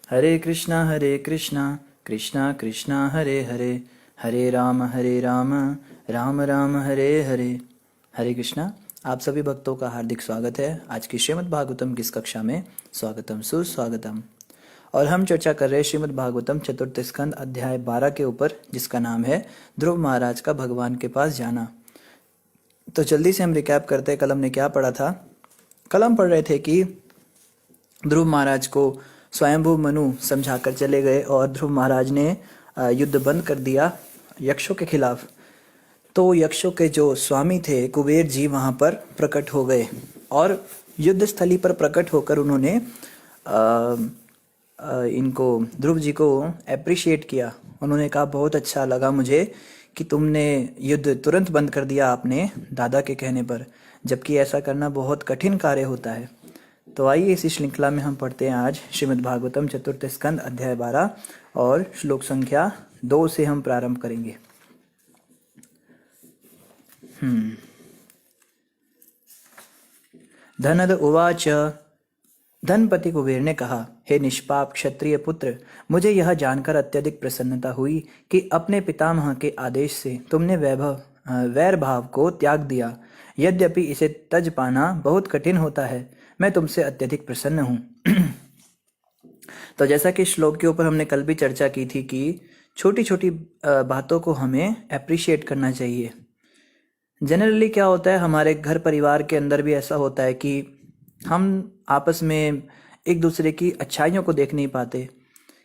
हरे कृष्णा कृष्णा कृष्णा हरे हरे, हरे राम राम राम हरे हरे। हरे कृष्णा। आप सभी भक्तों का हार्दिक स्वागत है आज की श्रीमद् भागवतम की इस कक्षा में। स्वागतम सुस्वागतम। और हम चर्चा कर रहे हैं श्रीमद् भागवतम चतुर्थ स्कंद अध्याय 12 के ऊपर, जिसका नाम है ध्रुव महाराज का भगवान के पास जाना। तो जल्दी से हम रिकैप करते हैं, कल हमने क्या पढ़ा था। कल हम पढ़ रहे थे कि ध्रुव महाराज को स्वयंभू मनु समझाकर चले गए और ध्रुव महाराज ने युद्ध बंद कर दिया यक्षों के खिलाफ। तो यक्षों के जो स्वामी थे कुबेर जी वहाँ पर प्रकट हो गए और युद्ध स्थली पर प्रकट होकर उन्होंने इनको ध्रुव जी को अप्रिशिएट किया। उन्होंने कहा बहुत अच्छा लगा मुझे कि तुमने युद्ध तुरंत बंद कर दिया आपने दादा के कहने पर, जबकि ऐसा करना बहुत कठिन कार्य होता है। तो आइए इसी श्रृंखला में हम पढ़ते हैं आज श्रीमद् भागवतम चतुर्थ स्कंद अध्याय 12 और श्लोक संख्या 2 से हम प्रारंभ करेंगे। धनद उवाच। धनपति कुबेर ने कहा, हे निष्पाप क्षत्रिय पुत्र, मुझे यह जानकर अत्यधिक प्रसन्नता हुई कि अपने पितामह के आदेश से तुमने वैर भाव को त्याग दिया। यद्यपि इसे तज पाना बहुत कठिन होता है, मैं तुमसे अत्यधिक प्रसन्न हूँ। तो जैसा कि श्लोक के ऊपर हमने कल भी चर्चा की थी कि छोटी छोटी बातों को हमें अप्रिशिएट करना चाहिए। जनरली क्या होता है, हमारे घर परिवार के अंदर भी ऐसा होता है कि हम आपस में एक दूसरे की अच्छाइयों को देख नहीं पाते।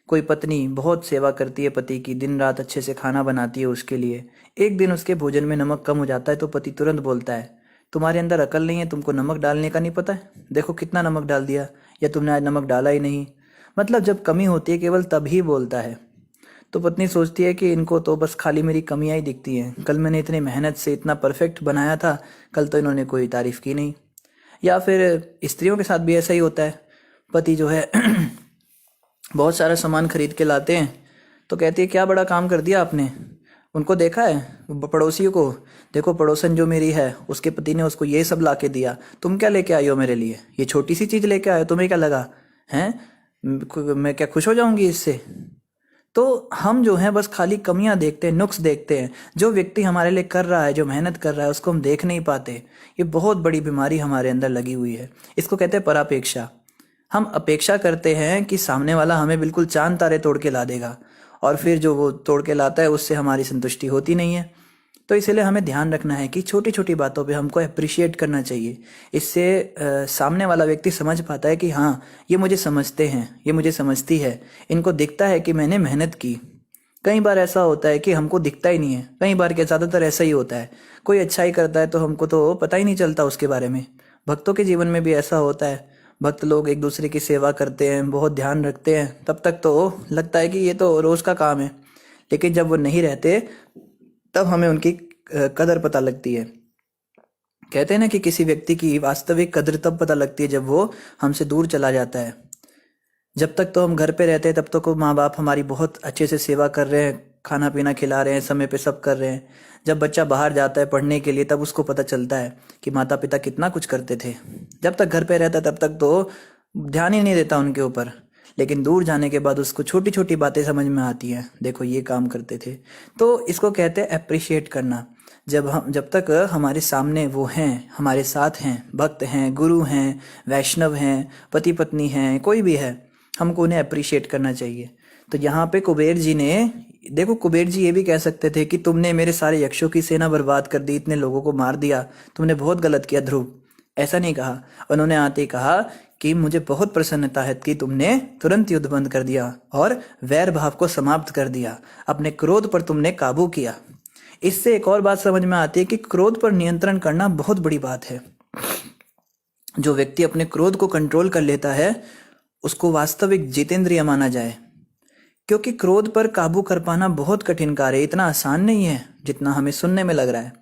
कोई पत्नी बहुत सेवा करती है पति की, दिन रात अच्छे से खाना बनाती है उसके लिए। एक दिन उसके भोजन में नमक कम हो जाता है तो पति तुरंत बोलता है, तुम्हारे अंदर अकल नहीं है, तुमको नमक डालने का नहीं पता है, देखो कितना नमक डाल दिया, या तुमने आज नमक डाला ही नहीं। मतलब जब कमी होती है केवल तभी बोलता है। तो पत्नी सोचती है कि इनको तो बस खाली मेरी कमियां ही दिखती हैं, कल मैंने इतनी मेहनत से इतना परफेक्ट बनाया था, कल तो इन्होंने कोई तारीफ की नहीं। या फिर स्त्रियों के साथ भी ऐसा ही होता है, पति जो है बहुत सारा सामान खरीद के लाते हैं तो कहती है क्या बड़ा काम कर दिया आपने, उनको देखा है पड़ोसियों को, देखो पड़ोसन जो मेरी है उसके पति ने उसको ये सब ला के दिया, तुम क्या लेके आई हो मेरे लिए, ये छोटी सी चीज़ लेके आए हो, तुम्हें क्या लगा हैं, मैं क्या खुश हो जाऊंगी इससे। तो हम जो है बस खाली कमियां देखते हैं, नुक्स देखते हैं। जो व्यक्ति हमारे लिए कर रहा है, जो मेहनत कर रहा है, उसको हम देख नहीं पाते। ये बहुत बड़ी बीमारी हमारे अंदर लगी हुई है, इसको कहते हैं परापेक्षा। हम अपेक्षा करते हैं कि सामने वाला हमें बिल्कुल चांद तारे तोड़ के ला देगा, और फिर जो वो तोड़ के लाता है उससे हमारी संतुष्टि होती नहीं है। तो इसलिए हमें ध्यान रखना है कि छोटी छोटी बातों पे हमको अप्रिशिएट करना चाहिए। इससे सामने वाला व्यक्ति समझ पाता है कि हाँ ये मुझे समझते हैं, ये मुझे समझती है, इनको दिखता है कि मैंने मेहनत की। कई बार ऐसा होता है कि हमको दिखता ही नहीं है, कई बार क्या ज़्यादातर ऐसा ही होता है, कोई अच्छाई करता है तो हमको तो पता ही नहीं चलता उसके बारे में। भक्तों के जीवन में भी ऐसा होता है, भक्त लोग एक दूसरे की सेवा करते हैं, बहुत ध्यान रखते हैं, तब तक तो लगता है कि ये तो रोज़ का काम है। लेकिन जब वो नहीं रहते तब हमें उनकी कदर पता लगती है। कहते हैं ना कि किसी व्यक्ति की वास्तविक कदर तब पता लगती है जब वो हमसे दूर चला जाता है। जब तक तो हम घर पे रहते हैं तब तक माँ बाप हमारी बहुत अच्छे से सेवा कर रहे हैं, खाना पीना खिला रहे हैं, समय पे सब कर रहे हैं। जब बच्चा बाहर जाता है पढ़ने के लिए तब उसको पता चलता है कि माता पिता कितना कुछ करते थे। जब तक घर पे रहता है तब तक तो ध्यान ही नहीं देता उनके ऊपर, लेकिन दूर जाने के बाद उसको छोटी छोटी बातें समझ में आती हैं, देखो ये काम करते थे। तो इसको कहते हैं अप्रिशिएट करना। जब तक हमारे सामने वो हैं, हमारे साथ हैं, भक्त हैं, गुरु हैं, वैष्णव हैं, पति पत्नी हैं, कोई भी है, हमको उन्हें अप्रिशिएट करना चाहिए। तो यहाँ पे कुबेर जी ने, देखो कुबेर जी ये भी कह सकते थे कि तुमने मेरे सारे यक्षों की सेना बर्बाद कर दी, इतने लोगों को मार दिया, तुमने बहुत गलत किया ध्रुव। ऐसा नहीं कहा, उन्होंने आते ही कहा कि मुझे बहुत प्रसन्नता है कि तुमने तुरंत युद्ध बंद कर दिया और वैर भाव को समाप्त कर दिया, अपने क्रोध पर तुमने काबू किया। इससे एक और बात समझ में आती है कि क्रोध पर नियंत्रण करना बहुत बड़ी बात है। जो व्यक्ति अपने क्रोध को कंट्रोल कर लेता है उसको वास्तविक जितेंद्रिय माना जाए, क्योंकि क्रोध पर काबू कर पाना बहुत कठिन कार्य है, इतना आसान नहीं है जितना हमें सुनने में लग रहा है।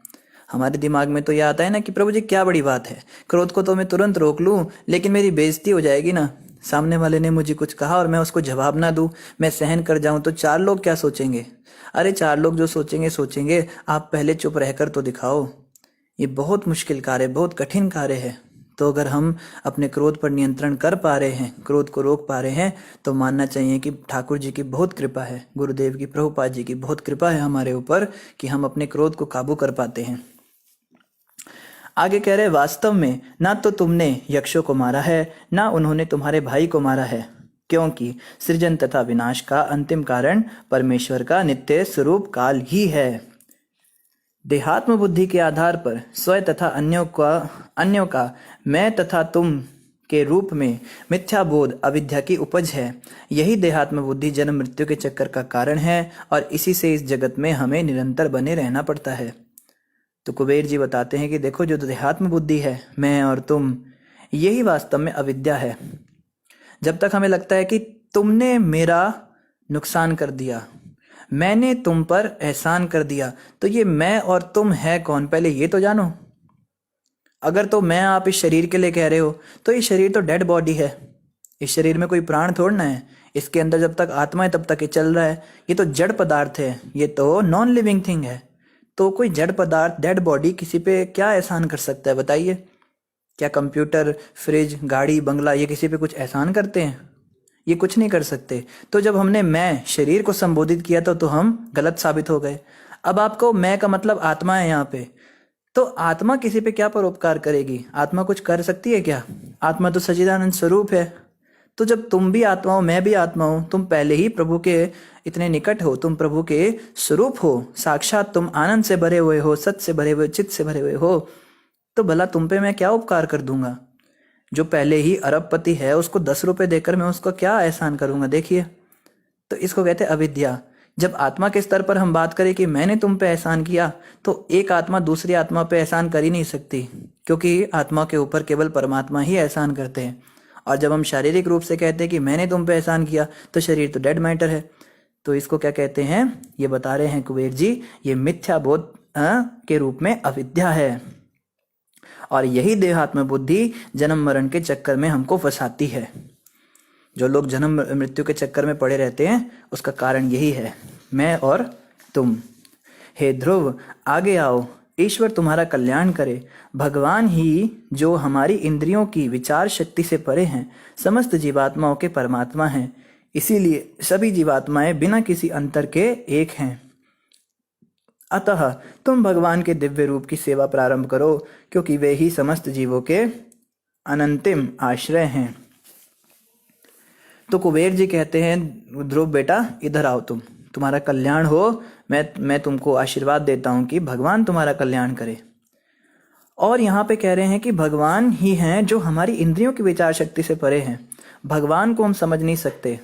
हमारे दिमाग में तो यह आता है ना कि प्रभु जी क्या बड़ी बात है, क्रोध को तो मैं तुरंत रोक लूं, लेकिन मेरी बेइज्जती हो जाएगी ना, सामने वाले ने मुझे कुछ कहा और मैं उसको जवाब ना दूं, मैं सहन कर जाऊं तो 4 लोग क्या सोचेंगे। अरे 4 लोग जो सोचेंगे सोचेंगे, आप पहले चुप रहकर तो दिखाओ। ये बहुत मुश्किल कार्य, बहुत कठिन कार्य है। तो अगर हम अपने क्रोध पर नियंत्रण कर पा रहे हैं, क्रोध को रोक पा रहे हैं, तो मानना चाहिए कि ठाकुर जी की बहुत कृपा है, गुरुदेव की, प्रभुपाद जी की बहुत कृपा है हमारे ऊपर कि हम अपने क्रोध को काबू कर पाते हैं। आगे कह रहे, वास्तव में ना तो तुमने यक्षों को मारा है, ना उन्होंने तुम्हारे भाई को मारा है, क्योंकि सृजन तथा विनाश का अंतिम कारण परमेश्वर का नित्य स्वरूप काल ही है। देहात्म बुद्धि के आधार पर स्वयं तथा अन्यों का मैं तथा तुम के रूप में मिथ्या बोध अविद्या की उपज है। यही देहात्म बुद्धि जन्म मृत्यु के चक्कर का कारण है और इसी से इस जगत में हमें निरंतर बने रहना पड़ता है। तो कुबेर जी बताते हैं कि देखो, जो देहात्म बुद्धि है, मैं और तुम, यही वास्तव में अविद्या है। जब तक हमें लगता है कि तुमने मेरा नुकसान कर दिया, मैंने तुम पर एहसान कर दिया, तो ये मैं और तुम है कौन, पहले ये तो जानो। अगर तो मैं आप इस शरीर के लिए कह रहे हो, तो ये शरीर तो डेड बॉडी है, इस शरीर में कोई प्राण थोड़ना है, इसके अंदर जब तक आत्मा है तब तक ये चल रहा है, ये तो जड़ पदार्थ है, ये तो नॉन लिविंग थिंग है। तो कोई जड़ पदार्थ, डेड बॉडी किसी पे क्या एहसान कर सकता है बताइए? क्या कंप्यूटर, फ्रिज, गाड़ी, बंगला, ये किसी पे कुछ एहसान करते हैं? ये कुछ नहीं कर सकते। तो जब हमने मैं शरीर को संबोधित किया तो हम गलत साबित हो गए। अब आपको मैं का मतलब आत्मा है यहाँ पे, तो आत्मा किसी पे क्या परोपकार करेगी? आत्मा कुछ कर सकती है क्या? आत्मा तो सच्चिदानंद स्वरूप है। तो जब तुम भी आत्मा हो, मैं भी आत्मा हूं, तुम पहले ही प्रभु के इतने निकट हो, तुम प्रभु के स्वरूप हो, साक्षात तुम आनंद से भरे हुए हो, सत्य से भरे हुए, चित्त से भरे हुए हो, तो भला तुम पे मैं क्या उपकार कर दूंगा? जो पहले ही अरबपति है, उसको 10 रुपए देकर मैं उसको क्या एहसान करूंगा? देखिए, तो इसको कहते हैं अविद्या। जब आत्मा के स्तर पर हम बात करें कि मैंने तुम पे एहसान किया, तो एक आत्मा दूसरी आत्मा पे एहसान कर ही नहीं सकती, क्योंकि आत्मा के ऊपर केवल परमात्मा ही एहसान करते हैं। और जब हम शारीरिक रूप से कहते हैं कि मैंने तुम पे एहसान किया, तो शरीर तो डेड मैटर है। तो इसको क्या कहते हैं? ये बता रहे हैं कुबेर जी, ये मिथ्या बोध के रूप में अविद्या है, और यही देहात्म बुद्धि जन्म मरण के चक्कर में हमको फंसाती है। जो लोग जन्म मृत्यु के चक्कर में पड़े रहते हैं, उसका कारण यही है, मैं और तुम। हे ध्रुव, आगे आओ, ईश्वर तुम्हारा कल्याण करे। भगवान ही जो हमारी इंद्रियों की विचार शक्ति से परे हैं, समस्त जीवात्माओं के परमात्मा हैं। इसीलिए सभी जीवात्माएं बिना किसी अंतर के एक हैं। अतः तुम भगवान के दिव्य रूप की सेवा प्रारंभ करो, क्योंकि वे ही समस्त जीवों के अनंतिम आश्रय हैं। तो कुबेर जी कहते हैं, ध्रुव बेटा इधर आओ, तुम्हारा कल्याण हो। मैं तुमको आशीर्वाद देता हूं कि भगवान तुम्हारा कल्याण करे। और यहाँ पे कह रहे हैं कि भगवान ही हैं जो हमारी इंद्रियों की विचार शक्ति से परे हैं। भगवान को हम समझ नहीं सकते।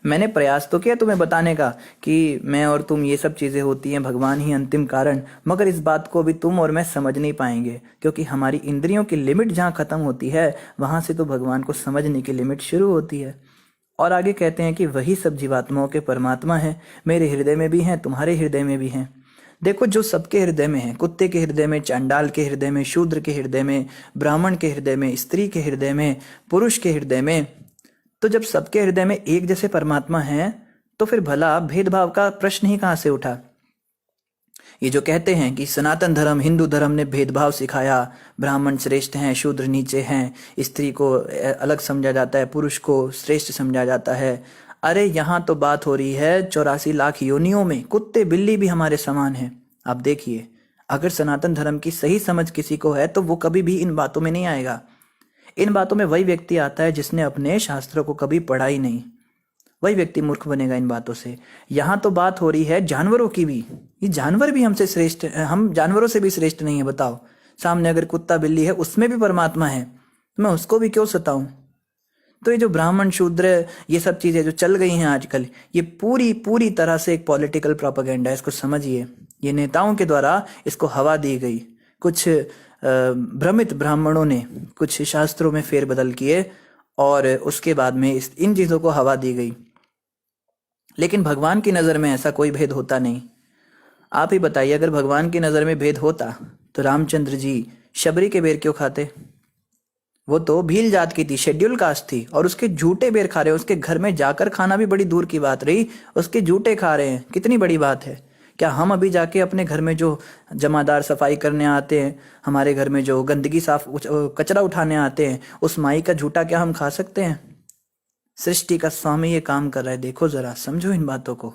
मैंने प्रयास तो किया तुम्हें बताने का कि मैं और तुम, ये सब चीज़ें होती हैं, भगवान ही अंतिम कारण, मगर इस बात को भी तुम और मैं समझ नहीं पाएंगे, क्योंकि हमारी इंद्रियों की लिमिट जहाँ ख़त्म होती है, वहाँ से तो भगवान को समझने की लिमिट शुरू होती है। और आगे कहते हैं कि वही सब जीवात्माओं के परमात्मा है, मेरे हृदय में भी हैं, तुम्हारे हृदय में भी हैं। देखो, जो सबके हृदय में है, कुत्ते के हृदय में, चांडाल के हृदय में, शूद्र के हृदय में, ब्राह्मण के हृदय में, स्त्री के हृदय में, पुरुष के हृदय में, तो जब सबके हृदय में एक जैसे परमात्मा है, तो फिर भला भेदभाव का प्रश्न ही कहाँ से उठा? ये जो कहते हैं कि सनातन धर्म, हिंदू धर्म ने भेदभाव सिखाया, ब्राह्मण श्रेष्ठ हैं, शूद्र नीचे हैं, स्त्री को अलग समझा जाता है, पुरुष को श्रेष्ठ समझा जाता है। अरे यहाँ तो बात हो रही है 84 लाख योनियों में, कुत्ते बिल्ली भी हमारे समान हैं। आप देखिए, अगर सनातन धर्म की सही समझ किसी को है, तो वो कभी भी इन बातों में नहीं आएगा। इन बातों में वही व्यक्ति आता है जिसने अपने शास्त्रों को कभी पढ़ा ही नहीं, वही व्यक्ति मूर्ख बनेगा इन बातों से। यहाँ तो बात हो रही है जानवरों की भी, ये जानवर भी हमसे श्रेष्ठ, हम जानवरों से भी श्रेष्ठ नहीं है। बताओ, सामने अगर कुत्ता बिल्ली है, उसमें भी परमात्मा है, मैं उसको भी क्यों सताऊं? तो ये जो ब्राह्मण शूद्र, ये सब चीजें जो चल गई हैं आजकल, ये पूरी तरह से एक पॉलिटिकल प्रोपेगेंडा है। इसको समझिए, ये नेताओं के द्वारा इसको हवा दी गई। कुछ भ्रमित ब्राह्मणों ने कुछ शास्त्रों में फेरबदल किए और उसके बाद में इन चीजों को हवा दी गई। लेकिन भगवान की नजर में ऐसा कोई भेद होता नहीं। आप ही बताइए, अगर भगवान की नजर में भेद होता तो रामचंद्र जी शबरी के बेर क्यों खाते? वो तो भील जात की थी, शेड्यूल कास्ट थी, और उसके झूठे बेर खा रहे हैं। उसके घर में जाकर खाना भी बड़ी दूर की बात रही, उसके झूठे खा रहे हैं, कितनी बड़ी बात है। क्या हम अभी जाके अपने घर में जो जमादार सफाई करने आते हैं, हमारे घर में जो गंदगी कचरा उठाने आते हैं, उस माई का झूठा क्या हम खा सकते हैं? सृष्टि का स्वामी ये काम कर रहा है। देखो जरा, समझो इन बातों को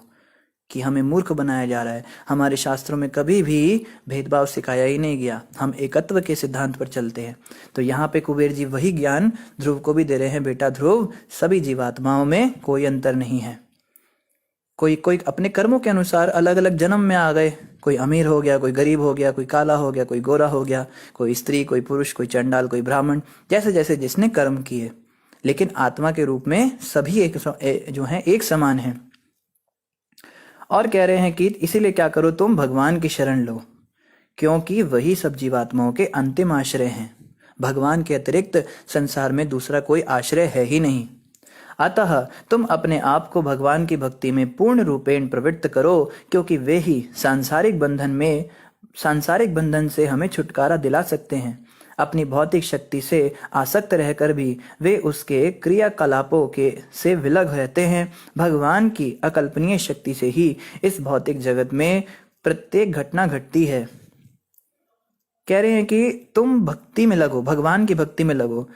कि हमें मूर्ख बनाया जा रहा है। हमारे शास्त्रों में कभी भी भेदभाव सिखाया ही नहीं गया, हम एकत्व के सिद्धांत पर चलते हैं। तो यहाँ पे कुबेर जी वही ज्ञान ध्रुव को भी दे रहे हैं, बेटा ध्रुव, सभी जीवात्माओं में कोई अंतर नहीं है। कोई कोई अपने कर्मों के अनुसार अलग अलग जन्म में आ गए, कोई अमीर हो गया, कोई गरीब हो गया, कोई काला हो गया, कोई गोरा हो गया, कोई स्त्री, कोई पुरुष, कोई चंडाल, कोई ब्राह्मण, जैसे जैसे जिसने कर्म किए, लेकिन आत्मा के रूप में सभी जो है एक समान है। और कह रहे हैं कि इसीलिए क्या करो, तुम भगवान की शरण लो, क्योंकि वही सब जीवात्माओं के अंतिम आश्रय हैं। भगवान के अतिरिक्त संसार में दूसरा कोई आश्रय है ही नहीं। अतः तुम अपने आप को भगवान की भक्ति में पूर्ण रूपेण प्रवृत्त करो, क्योंकि वे ही सांसारिक बंधन से हमें छुटकारा दिला सकते हैं। अपनी भौतिक शक्ति से आसक्त रहकर भी वे उसके क्रियाकलापों से विलग रहते हैं। भगवान की अकल्पनीय शक्ति से ही इस भौतिक जगत में प्रत्येक घटना घटती है। कह रहे हैं कि तुम भक्ति में लगो, भगवान की भक्ति में लगो।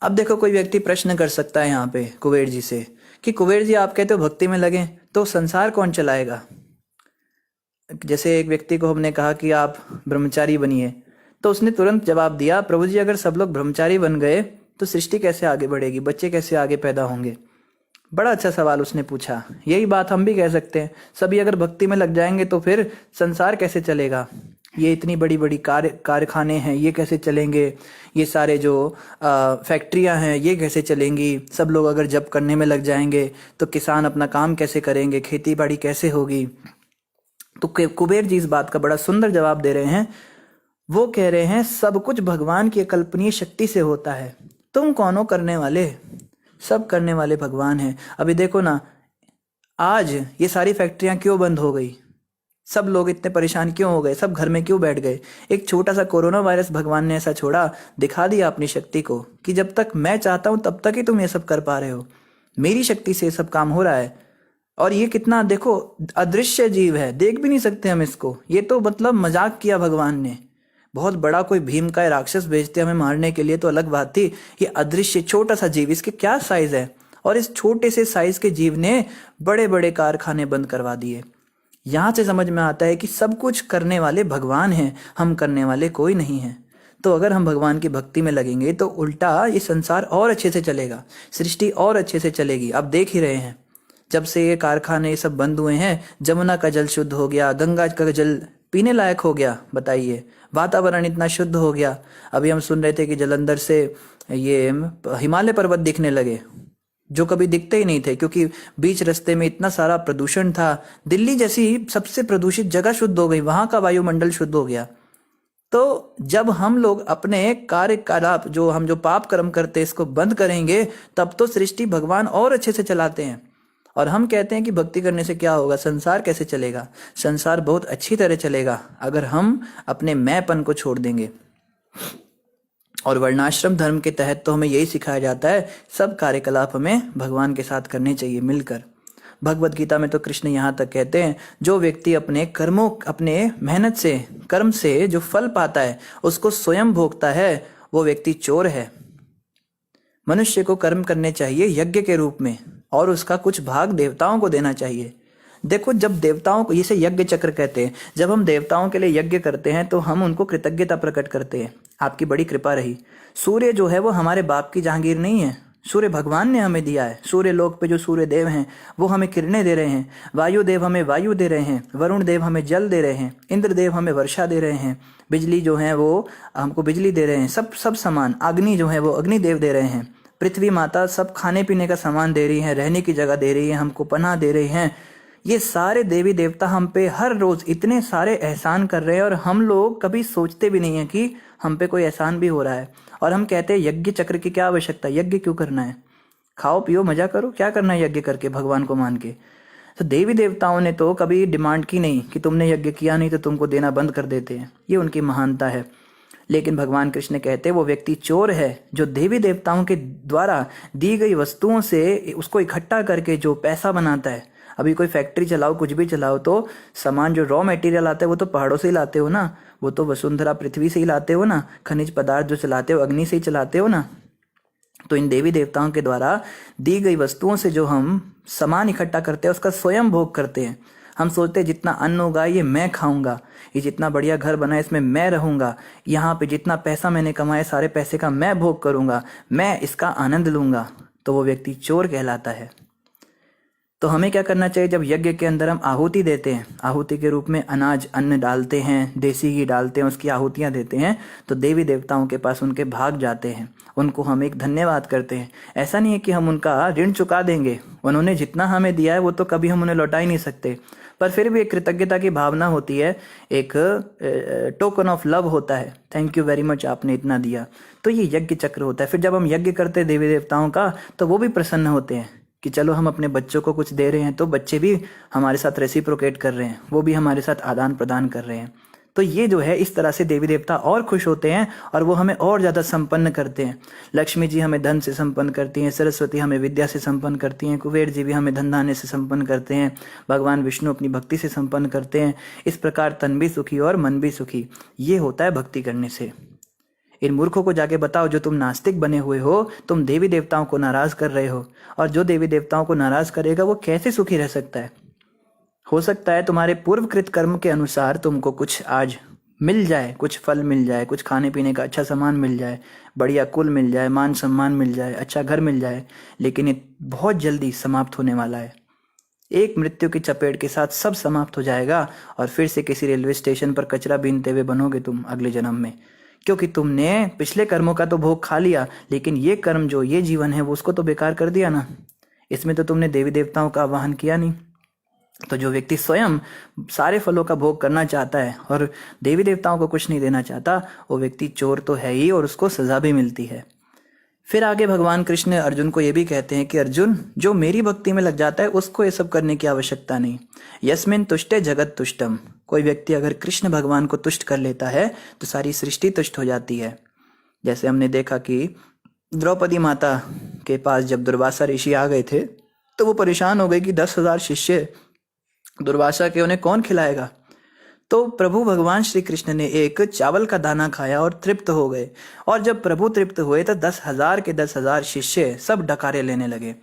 अब देखो, कोई व्यक्ति प्रश्न कर सकता है यहाँ पे कुबेर जी से कि कुबेर जी, आप कहते हो भक्ति में लगे, तो संसार कौन चलाएगा? जैसे एक व्यक्ति को हमने कहा कि आप ब्रह्मचारी बनिए, तो उसने तुरंत जवाब दिया, प्रभु जी अगर सब लोग ब्रह्मचारी बन गए तो सृष्टि कैसे आगे बढ़ेगी, बच्चे कैसे आगे पैदा होंगे? बड़ा अच्छा सवाल उसने पूछा। यही बात हम भी कह सकते हैं, सभी अगर भक्ति में लग जाएंगे तो फिर संसार कैसे चलेगा? ये इतनी बड़ी बड़ी कारखाने हैं, ये कैसे चलेंगे? ये सारे जो फैक्ट्रियां हैं, ये कैसे चलेंगी? सब लोग अगर जब करने में लग जाएंगे तो किसान अपना काम कैसे करेंगे, खेती बाड़ी कैसे होगी? तो कुबेर जी इस बात का बड़ा सुंदर जवाब दे रहे हैं। वो कह रहे हैं सब कुछ भगवान की अकल्पनीय शक्ति से होता है, तुम कौन हो करने वाले? सब करने वाले भगवान हैं। अभी देखो ना, आज ये सारी फैक्ट्रियां क्यों बंद हो गई? सब लोग इतने परेशान क्यों हो गए? सब घर में क्यों बैठ गए? एक छोटा सा कोरोना वायरस भगवान ने ऐसा छोड़ा, दिखा दिया अपनी शक्ति को कि जब तक मैं चाहता हूं तब तक ही तुम ये सब कर पा रहे हो, मेरी शक्ति से ये सब काम हो रहा है। और ये कितना, देखो, अदृश्य जीव है, देख भी नहीं सकते हम इसको। ये तो मतलब मजाक किया भगवान ने। बहुत बड़ा कोई भीम का राक्षस भेजते हमें मारने के लिए तो अलग बात थी, ये अदृश्य छोटा सा जीव, इसके क्या साइज है? और इस छोटे से साइज के जीव ने बड़े बड़े कारखाने बंद करवा दिए। यहां से समझ में आता है कि सब कुछ करने वाले भगवान हैं, हम करने वाले कोई नहीं है। तो अगर हम भगवान की भक्ति में लगेंगे तो उल्टा ये संसार और अच्छे से चलेगा, सृष्टि और अच्छे से चलेगी। अब देख ही रहे हैं, जब से ये कारखाने सब बंद हुए हैं, जमुना का जल शुद्ध हो गया, गंगा का जल पीने लायक हो गया, बताइए, वातावरण इतना शुद्ध हो गया। अभी हम सुन रहे थे कि जलंधर से ये हिमालय पर्वत दिखने लगे, जो कभी दिखते ही नहीं थे, क्योंकि बीच रास्ते में इतना सारा प्रदूषण था। दिल्ली जैसी सबसे प्रदूषित जगह शुद्ध हो गई, वहां का वायुमंडल शुद्ध हो गया। तो जब हम लोग अपने कार्यकलाप, जो पाप कर्म करते हैं, इसको बंद करेंगे, तब तो सृष्टि भगवान और अच्छे से चलाते हैं। और हम कहते हैं कि भक्ति करने से क्या होगा, संसार कैसे चलेगा? संसार बहुत अच्छी तरह चलेगा अगर हम अपने मैंपन को छोड़ देंगे। और वर्णाश्रम धर्म के तहत तो हमें यही सिखाया जाता है, सब कार्यकलाप हमें भगवान के साथ करने चाहिए मिलकर। भगवत गीता में तो कृष्ण यहाँ तक कहते हैं, जो व्यक्ति अपने कर्मों, अपने मेहनत से, कर्म से जो फल पाता है उसको स्वयं भोगता है, वो व्यक्ति चोर है। मनुष्य को कर्म करने चाहिए यज्ञ के रूप में, और उसका कुछ भाग देवताओं को देना चाहिए। देखो, जब देवताओं को, इसे यज्ञ चक्र कहते हैं, जब हम देवताओं के लिए यज्ञ करते हैं तो हम उनको कृतज्ञता प्रकट करते हैं, आपकी बड़ी कृपा रही। सूर्य जो है वो हमारे बाप की जहांगीर नहीं है, सूर्य भगवान ने हमें दिया है। सूर्य लोक पे जो सूर्य देव हैं वो हमें किरणें दे रहे हैं, वायु देव हमें वायु दे रहे हैं, वरुण देव हमें जल दे रहे हैं, इंद्र देव हमें वर्षा दे रहे हैं, बिजली जो है वो हमको बिजली दे रहे हैं, सब समान। अग्नि जो है वो अग्नि देव दे रहे हैं, पृथ्वी माता सब खाने पीने का सामान दे रही है, रहने की जगह दे रही है, हमको पनाह दे रही हैं। ये सारे देवी देवता हम पे हर रोज इतने सारे एहसान कर रहे हैं, और हम लोग कभी सोचते भी नहीं है कि हम पे कोई एहसान भी हो रहा है। और हम कहते हैं यज्ञ चक्र की क्या आवश्यकता, यज्ञ क्यों करना है? खाओ पियो मजा करो, क्या करना है यज्ञ करके भगवान को मान के? तो देवी देवताओं ने तो कभी डिमांड की नहीं कि तुमने यज्ञ किया नहीं तो तुमको देना बंद कर देते हैं, ये उनकी महानता है। लेकिन भगवान कृष्ण कहते हैं वो व्यक्ति चोर है जो देवी देवताओं के द्वारा दी गई वस्तुओं से उसको इकट्ठा करके जो पैसा बनाता है, अभी कोई फैक्ट्री चलाओ, कुछ भी चलाओ, तो सामान जो रॉ मटेरियल आता है वो तो पहाड़ों से ही लाते हो ना, वो तो वसुंधरा पृथ्वी से ही लाते हो ना, खनिज पदार्थ जो चलाते हो अग्नि से ही चलाते हो ना। तो इन देवी देवताओं के द्वारा दी गई वस्तुओं से जो हम सामान इकट्ठा करते हैं उसका स्वयं भोग करते हैं। हम सोचते हैं जितना अन्न होगा ये मैं खाऊंगा, ये जितना बढ़िया घर बना है इसमें मैं रहूंगा, यहाँ पे जितना पैसा मैंने कमाया सारे पैसे का मैं भोग करूंगा, मैं इसका आनंद लूंगा, तो वो व्यक्ति चोर कहलाता है। तो हमें क्या करना चाहिए, जब यज्ञ के अंदर हम आहुति देते हैं, आहुति के रूप में अनाज अन्न डालते हैं, देसी घी डालते हैं, उसकी आहुतियां देते हैं, तो देवी देवताओं के पास उनके भाग जाते हैं, उनको हम एक धन्यवाद करते हैं। ऐसा नहीं है कि हम उनका ऋण चुका देंगे, उन्होंने जितना हमें दिया है वो तो कभी हम उन्हें लौटा ही नहीं सकते, पर फिर भी एक कृतज्ञता की भावना होती है, एक टोकन ऑफ लव होता है, थैंक यू वेरी मच आपने इतना दिया। तो ये यज्ञ चक्र होता है। फिर जब हम यज्ञ करते हैं देवी देवताओं का, तो वो भी प्रसन्न होते हैं कि चलो हम अपने बच्चों को कुछ दे रहे हैं तो बच्चे भी हमारे साथ रेसिप्रोकेट कर रहे हैं, वो भी हमारे साथ आदान प्रदान कर रहे हैं। तो ये जो है इस तरह से देवी देवता और खुश होते हैं और वो हमें और ज़्यादा संपन्न करते हैं। लक्ष्मी जी हमें धन से संपन्न करती हैं, सरस्वती हमें विद्या से संपन्न करती हैं, कुबेर जी भी हमें धन धान्य से संपन्न करते हैं, भगवान विष्णु अपनी भक्ति से संपन्न करते हैं। इस प्रकार तन भी सुखी और मन भी सुखी, ये होता है भक्ति करने से। इन मूर्खों को जाके बताओ जो तुम नास्तिक बने हुए हो, तुम देवी देवताओं को नाराज कर रहे हो, और जो देवी देवताओं को नाराज करेगा वो कैसे सुखी रह सकता है। हो सकता है तुम्हारे पूर्वकृत कर्म के अनुसार तुमको कुछ आज मिल जाए, कुछ फल मिल जाए, कुछ खाने पीने का अच्छा सामान मिल जाए, बढ़िया कुल मिल जाए, मान सम्मान मिल जाए, अच्छा घर मिल जाए, लेकिन ये बहुत जल्दी समाप्त होने वाला है। एक मृत्यु की चपेट के साथ सब समाप्त हो जाएगा और फिर से किसी रेलवे स्टेशन पर कचरा बीनते हुए बनोगे तुम अगले जन्म में, क्योंकि तुमने पिछले कर्मों का तो भोग खा लिया, लेकिन ये कर्म जो ये जीवन है वो उसको तो बेकार कर दिया ना। इसमें तो तुमने देवी देवताओं का आवाहन किया नहीं। तो जो व्यक्ति स्वयं सारे फलों का भोग करना चाहता है और देवी देवताओं को कुछ नहीं देना चाहता, वो व्यक्ति चोर तो है ही और उसको सजा भी मिलती है। फिर आगे भगवान कृष्ण अर्जुन को ये भी कहते हैं कि अर्जुन, जो मेरी भक्ति में लग जाता है उसको ये सब करने की आवश्यकता नहीं। यस्मिन तुष्टे जगत तुष्टम, कोई व्यक्ति अगर कृष्ण भगवान को तुष्ट कर लेता है तो सारी सृष्टि तुष्ट हो जाती है। जैसे हमने देखा कि द्रौपदी माता के पास जब दुर्वासा ऋषि आ गए थे तो वो परेशान हो गए कि 10,000 शिष्य दुर्वासा के, उन्हें कौन खिलाएगा। तो प्रभु भगवान श्री कृष्ण ने एक चावल का दाना खाया और तृप्त हो गए, और जब प्रभु तृप्त हुए तो 10,000 के 10,000 शिष्य सब डकारे लेने लगे।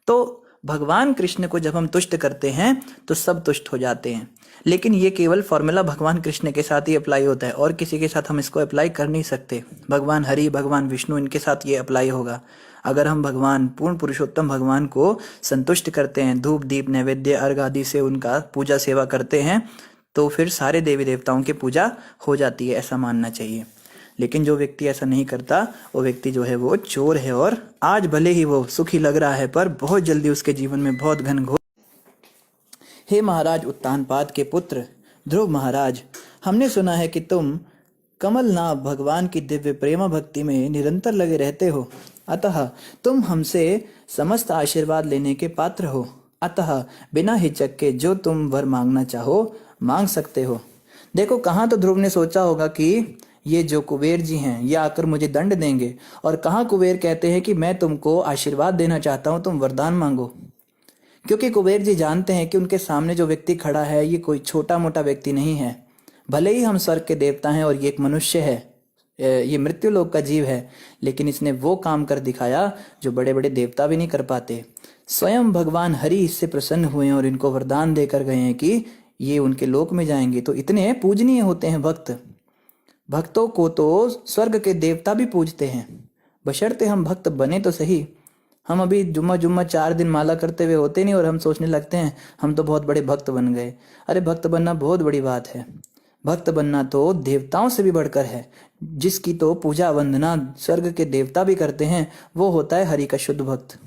तो भगवान कृष्ण को जब हम तुष्ट करते हैं तो सब तुष्ट हो जाते हैं, लेकिन ये केवल फॉर्मूला भगवान कृष्ण के साथ ही अप्लाई होता है और किसी के साथ हम इसको अप्लाई कर नहीं सकते। भगवान हरि, भगवान विष्णु, इनके साथ ये अप्लाई होगा। अगर हम भगवान पूर्ण पुरुषोत्तम भगवान को संतुष्ट करते हैं, धूप दीप नैवेद्य अर्घ आदि से उनका पूजा सेवा करते हैं, तो फिर सारे देवी देवताओं की पूजा हो जाती है, ऐसा मानना चाहिए। लेकिन जो व्यक्ति ऐसा नहीं करता वो व्यक्ति जो है वो चोर है, और आज भले ही वो सुखी लग रहा है पर बहुत जल्दी उसके जीवन में बहुत घनघोर। हे महाराज उत्तानपाद के पुत्र ध्रुव महाराज, हमने सुना है कि तुम कमलनाभ भगवान की दिव्य प्रेम भक्ति में निरंतर लगे रहते हो, अतः तुम हमसे समस्त आशीर्वाद लेने के पात्र हो। अतः बिना हिचक के जो तुम वर मांगना चाहो मांग सकते हो। देखो, कहाँ तो ध्रुव ने सोचा होगा कि ये जो कुबेर जी हैं ये आकर मुझे दंड देंगे, और कहाँ कुबेर कहते हैं कि मैं तुमको आशीर्वाद देना चाहता हूँ, तुम वरदान मांगो। क्योंकि कुबेर जी जानते हैं कि उनके सामने जो व्यक्ति खड़ा है ये कोई छोटा मोटा व्यक्ति नहीं है। भले ही हम स्वर्ग के देवता हैं और ये एक मनुष्य है, ये मृत्यु लोक का जीव है, लेकिन इसने वो काम कर दिखाया जो बड़े बड़े देवता भी नहीं कर पाते। स्वयं भगवान हरि इससे प्रसन्न हुए और इनको वरदान देकर गए हैं कि ये उनके लोक में जाएंगे। तो इतने पूजनीय होते हैं भक्त। भक्तों को तो स्वर्ग के देवता भी पूजते हैं, बशर्ते हम भक्त बने तो सही। हम अभी जुम्मा 4 दिन माला करते हुए होते नहीं और हम सोचने लगते हैं हम तो बहुत बड़े भक्त बन गए। अरे भक्त बनना बहुत बड़ी बात है। भक्त बनना तो देवताओं से भी बढ़कर है। जिसकी तो पूजा वंदना स्वर्ग के देवता भी करते हैं वो होता है हरि का शुद्ध भक्त।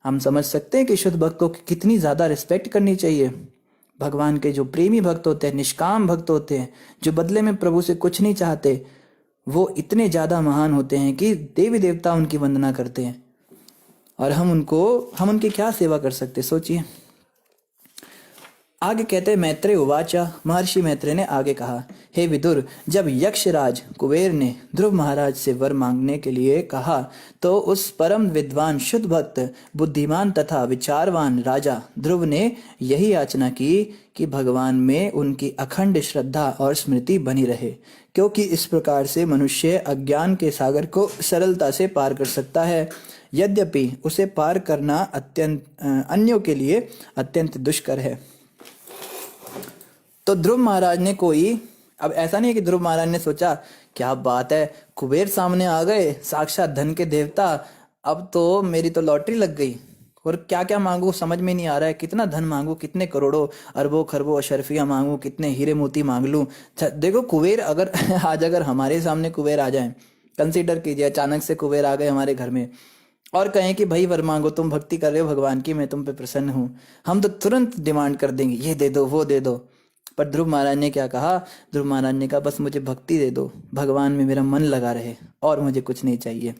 हम समझ सकते हैं कि शुद्ध भक्तों की कितनी ज्यादा रिस्पेक्ट करनी चाहिए। भगवान के जो प्रेमी भक्त होते हैं, निष्काम भक्त होते हैं, जो बदले में प्रभु से कुछ नहीं चाहते, वो इतने ज्यादा महान होते हैं कि देवी देवता उनकी वंदना करते हैं, और हम उनकी क्या सेवा कर सकते, सोचिए। आगे कहते मैत्रेय उवाच, महर्षि मैत्रेय ने आगे कहा, हे विदुर, जब यक्षराज कुबेर ने ध्रुव महाराज से वर मांगने के लिए कहा तो उस परम विद्वान शुद्ध भक्त बुद्धिमान तथा विचारवान राजा ध्रुव ने यही याचना की कि भगवान में उनकी अखंड श्रद्धा और स्मृति बनी रहे, क्योंकि इस प्रकार से मनुष्य अज्ञान के सागर को सरलता से पार कर सकता है, यद्यपि उसे पार करना अन्यों के लिए अत्यंत दुष्कर है। तो ध्रुव महाराज ने अब ऐसा नहीं है कि ध्रुव महाराज ने सोचा क्या बात है, कुबेर सामने आ गए, साक्षात धन के देवता, अब तो मेरी तो लॉटरी लग गई और क्या क्या मांगू समझ में नहीं आ रहा है, कितना धन मांगू, कितने करोड़ों अरबों खरबों अशरफियां मांगू, कितने हीरे मोती मांग लूं। देखो कुबेर अगर आज अगर हमारे सामने कुबेर आ जाए, कंसीडर कीजिए अचानक से कुबेर आ गए हमारे घर में और कहें कि भाई वर मांगो, तुम भक्ति कर रहे हो भगवान की, मैं तुम पे प्रसन्न हूँ, हम तो तुरंत डिमांड कर देंगे ये दे दो वो दे दो। पर ध्रुव महाराज ने क्या कहा? ध्रुव महाराज ने कहा बस मुझे भक्ति दे दो, भगवान में मेरा मन लगा रहे और मुझे कुछ नहीं चाहिए।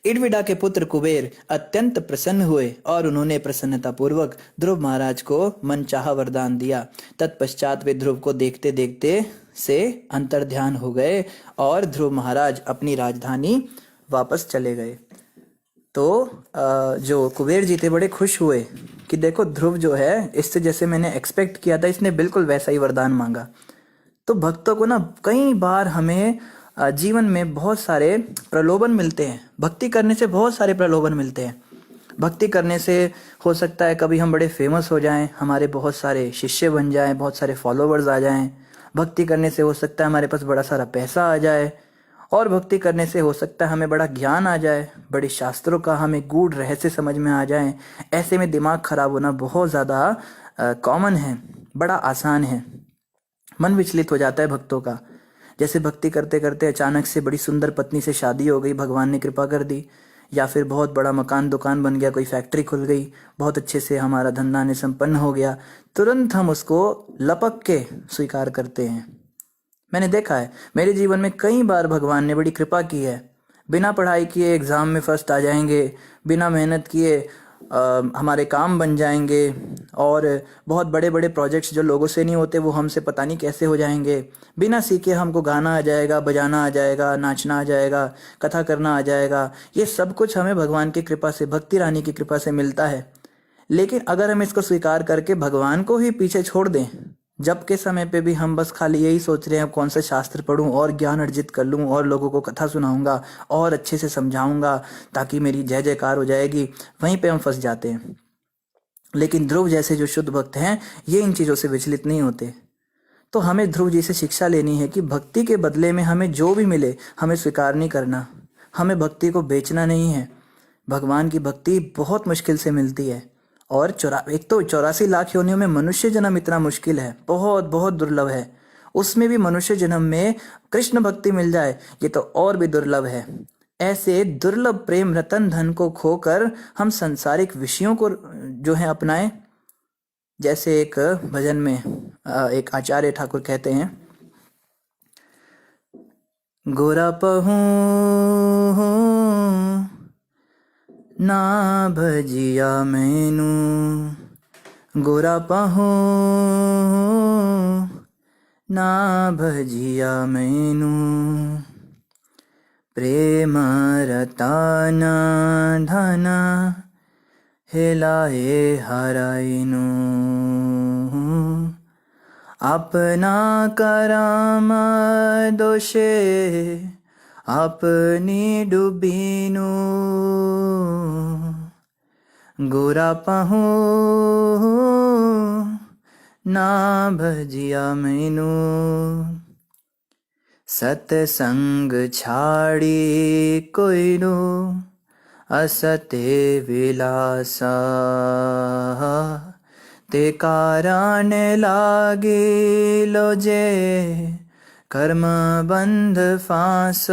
इडविडा के पुत्र कुबेर अत्यंत प्रसन्न हुए और उन्होंने प्रसन्नता पूर्वक ध्रुव महाराज को मनचाहा वरदान दिया। तत्पश्चात वे ध्रुव को देखते देखते से अंतर्ध्यान हो गए और ध्रुव महाराज अपनी राजधानी वापस चले गए। तो जो कुबेर जी थे बड़े खुश हुए कि देखो ध्रुव जो है, इससे जैसे मैंने एक्सपेक्ट किया था इसने बिल्कुल वैसा ही वरदान मांगा। तो भक्तों को ना कई बार हमें जीवन में बहुत सारे प्रलोभन मिलते हैं, भक्ति करने से बहुत सारे प्रलोभन मिलते हैं। भक्ति करने से हो सकता है कभी हम बड़े फेमस हो जाएं, हमारे बहुत सारे शिष्य बन जाएं, बहुत सारे फॉलोवर्स आ जाएं। भक्ति करने से हो सकता है हमारे पास बड़ा सारा पैसा आ जाए, और भक्ति करने से हो सकता है हमें बड़ा ज्ञान आ जाए, बड़े शास्त्रों का हमें गूढ़ रहस्य समझ में आ जाए। ऐसे में दिमाग खराब होना बहुत ज़्यादा कॉमन है, बड़ा आसान है, मन विचलित हो जाता है भक्तों का। जैसे भक्ति करते करते अचानक से बड़ी सुंदर पत्नी से शादी हो गई, भगवान ने कृपा कर दी, या फिर बहुत बड़ा मकान दुकान बन गया, कोई फैक्ट्री खुल गई, बहुत अच्छे से हमारा धंधा ने संपन्न हो गया, तुरंत हम उसको लपक के स्वीकार करते हैं। मैंने देखा है, मेरे जीवन में कई बार भगवान ने बड़ी कृपा की है। बिना पढ़ाई किए एग्ज़ाम में फर्स्ट आ जाएंगे, बिना मेहनत किए हमारे काम बन जाएंगे, और बहुत बड़े बड़े प्रोजेक्ट्स जो लोगों से नहीं होते वो हमसे पता नहीं कैसे हो जाएंगे। बिना सीखे हमको गाना आ जाएगा, बजाना आ जाएगा, नाचना आ जाएगा, कथा करना आ जाएगा। ये सब कुछ हमें भगवान की कृपा से, भक्ति रानी की कृपा से मिलता है। लेकिन अगर हम इसको स्वीकार करके भगवान को ही पीछे छोड़ दें, जब के समय पे भी हम बस खाली यही सोच रहे हैं कौन सा शास्त्र पढूं और ज्ञान अर्जित कर लूं और लोगों को कथा सुनाऊंगा और अच्छे से समझाऊंगा ताकि मेरी जय जयकार हो जाएगी, वहीं पे हम फंस जाते हैं। लेकिन ध्रुव जैसे जो शुद्ध भक्त हैं ये इन चीज़ों से विचलित नहीं होते। तो हमें ध्रुव जी से शिक्षा लेनी है कि भक्ति के बदले में हमें जो भी मिले हमें स्वीकार नहीं करना, हमें भक्ति को बेचना नहीं है। भगवान की भक्ति बहुत मुश्किल से मिलती है, और एक तो 84 लाख योनियों में मनुष्य जन्म इतना मुश्किल है, बहुत बहुत दुर्लभ है। उसमें भी मनुष्य जन्म में कृष्ण भक्ति मिल जाए ये तो और भी दुर्लभ है। ऐसे दुर्लभ प्रेम रतन धन को खोकर हम सांसारिक विषयों को जो है अपनाएं। जैसे एक भजन में एक आचार्य ठाकुर कहते हैं, गोरा पहू ना भजिया मैनू, गोरा पहू ना भजिया मैनू, प्रेम रताना धना हेलाए हराइनु, अपना कराम दोषे अपनी डूबीनु, गोरा पहू ना भजिया मैनू, सतसंग छाड़ी कोइनु असते विलासा, ते कारण लागे लोजे कर्म बंध फांस,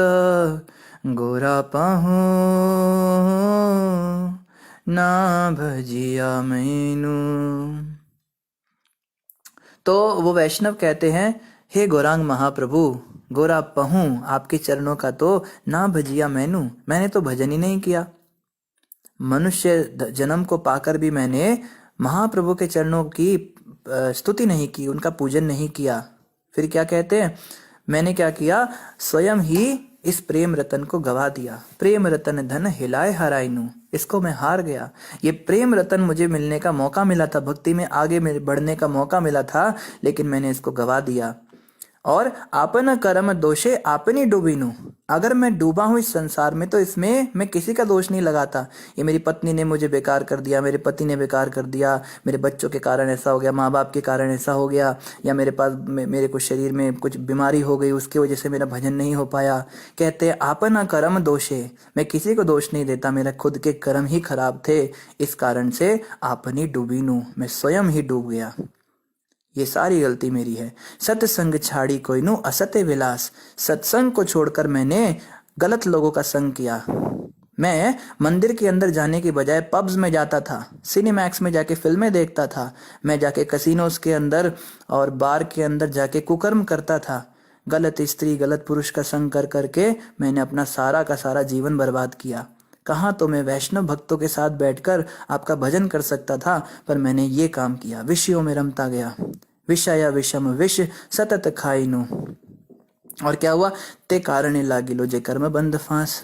गोरा पहू ना भजिया मैनू। तो वो वैष्णव कहते हैं, हे गौरांग महाप्रभु, गोरा पहूं आपके चरणों का तो ना भजिया मैनू, मैंने तो भजन ही नहीं किया। मनुष्य जन्म को पाकर भी मैंने महाप्रभु के चरणों की स्तुति नहीं की, उनका पूजन नहीं किया। फिर क्या कहते हैं, मैंने क्या किया, स्वयं ही इस प्रेम रतन को गवा दिया। प्रेम रतन धन हिलाए हराइनु, इसको मैं हार गया। ये प्रेम रतन मुझे मिलने का मौका मिला था, भक्ति में आगे मेरे बढ़ने का मौका मिला था, लेकिन मैंने इसको गवा दिया। और आपन कर्म दोषे आपनी डूबीनु, अगर मैं डूबा हूं इस संसार में तो इसमें मैं किसी का दोष नहीं लगाता। ये मेरी पत्नी ने मुझे बेकार कर दिया, मेरे पति ने बेकार कर दिया, मेरे बच्चों के कारण ऐसा हो गया, माँ बाप के कारण ऐसा हो गया, या मेरे पास मेरे को शरीर में कुछ बीमारी हो गई, उसकी वजह से मेरा भजन नहीं हो पाया। कहते हैं आपन कर्म दोषे, मैं किसी को दोष नहीं देता, मेरा खुद के कर्म ही खराब थे, इस कारण से आपनी डूबीनु, मैं स्वयं ही डूब गया, ये सारी गलती मेरी है। सत्संग छाड़ी कोई नु असत्य विलास, सत्संग को छोड़कर मैंने गलत लोगों का संग किया। मैं मंदिर के अंदर जाने की बजाय पब्स में जाता था, सिनेमैक्स में जाके फिल्में देखता था, मैं जाके कसिनोस के अंदर और बार के अंदर जाके कुकर्म करता था। गलत स्त्री गलत पुरुष का संग कर करके मैंने अपना सारा का सारा जीवन बर्बाद किया। कहाँ तो मैं वैष्णव भक्तों के साथ बैठकर आपका भजन कर सकता था, पर मैंने ये काम किया, विषयों में रमता गया। विषय विषम विष सतत खाइनु, और क्या हुआ, ते कारणे लागिलो जे कर्म बंध फांस,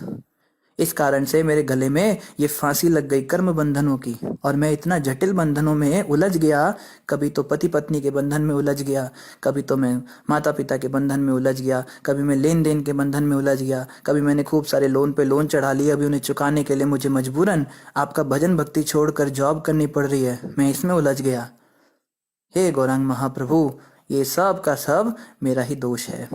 इस कारण से मेरे गले में ये फांसी लग गई कर्म बंधनों की, और मैं इतना जटिल बंधनों में उलझ गया। कभी तो पति पत्नी के बंधन में उलझ गया, कभी तो मैं माता पिता के बंधन में उलझ गया, कभी मैं लेन देन के बंधन में उलझ गया, कभी मैंने खूब सारे लोन पे लोन चढ़ा लिए, अभी उन्हें चुकाने के लिए मुझे मजबूरन आपका भजन भक्ति छोड़कर जॉब करनी पड़ रही है, मैं इसमें उलझ गया। हे गौरांग महाप्रभु, ये सब का सब मेरा ही दोष है।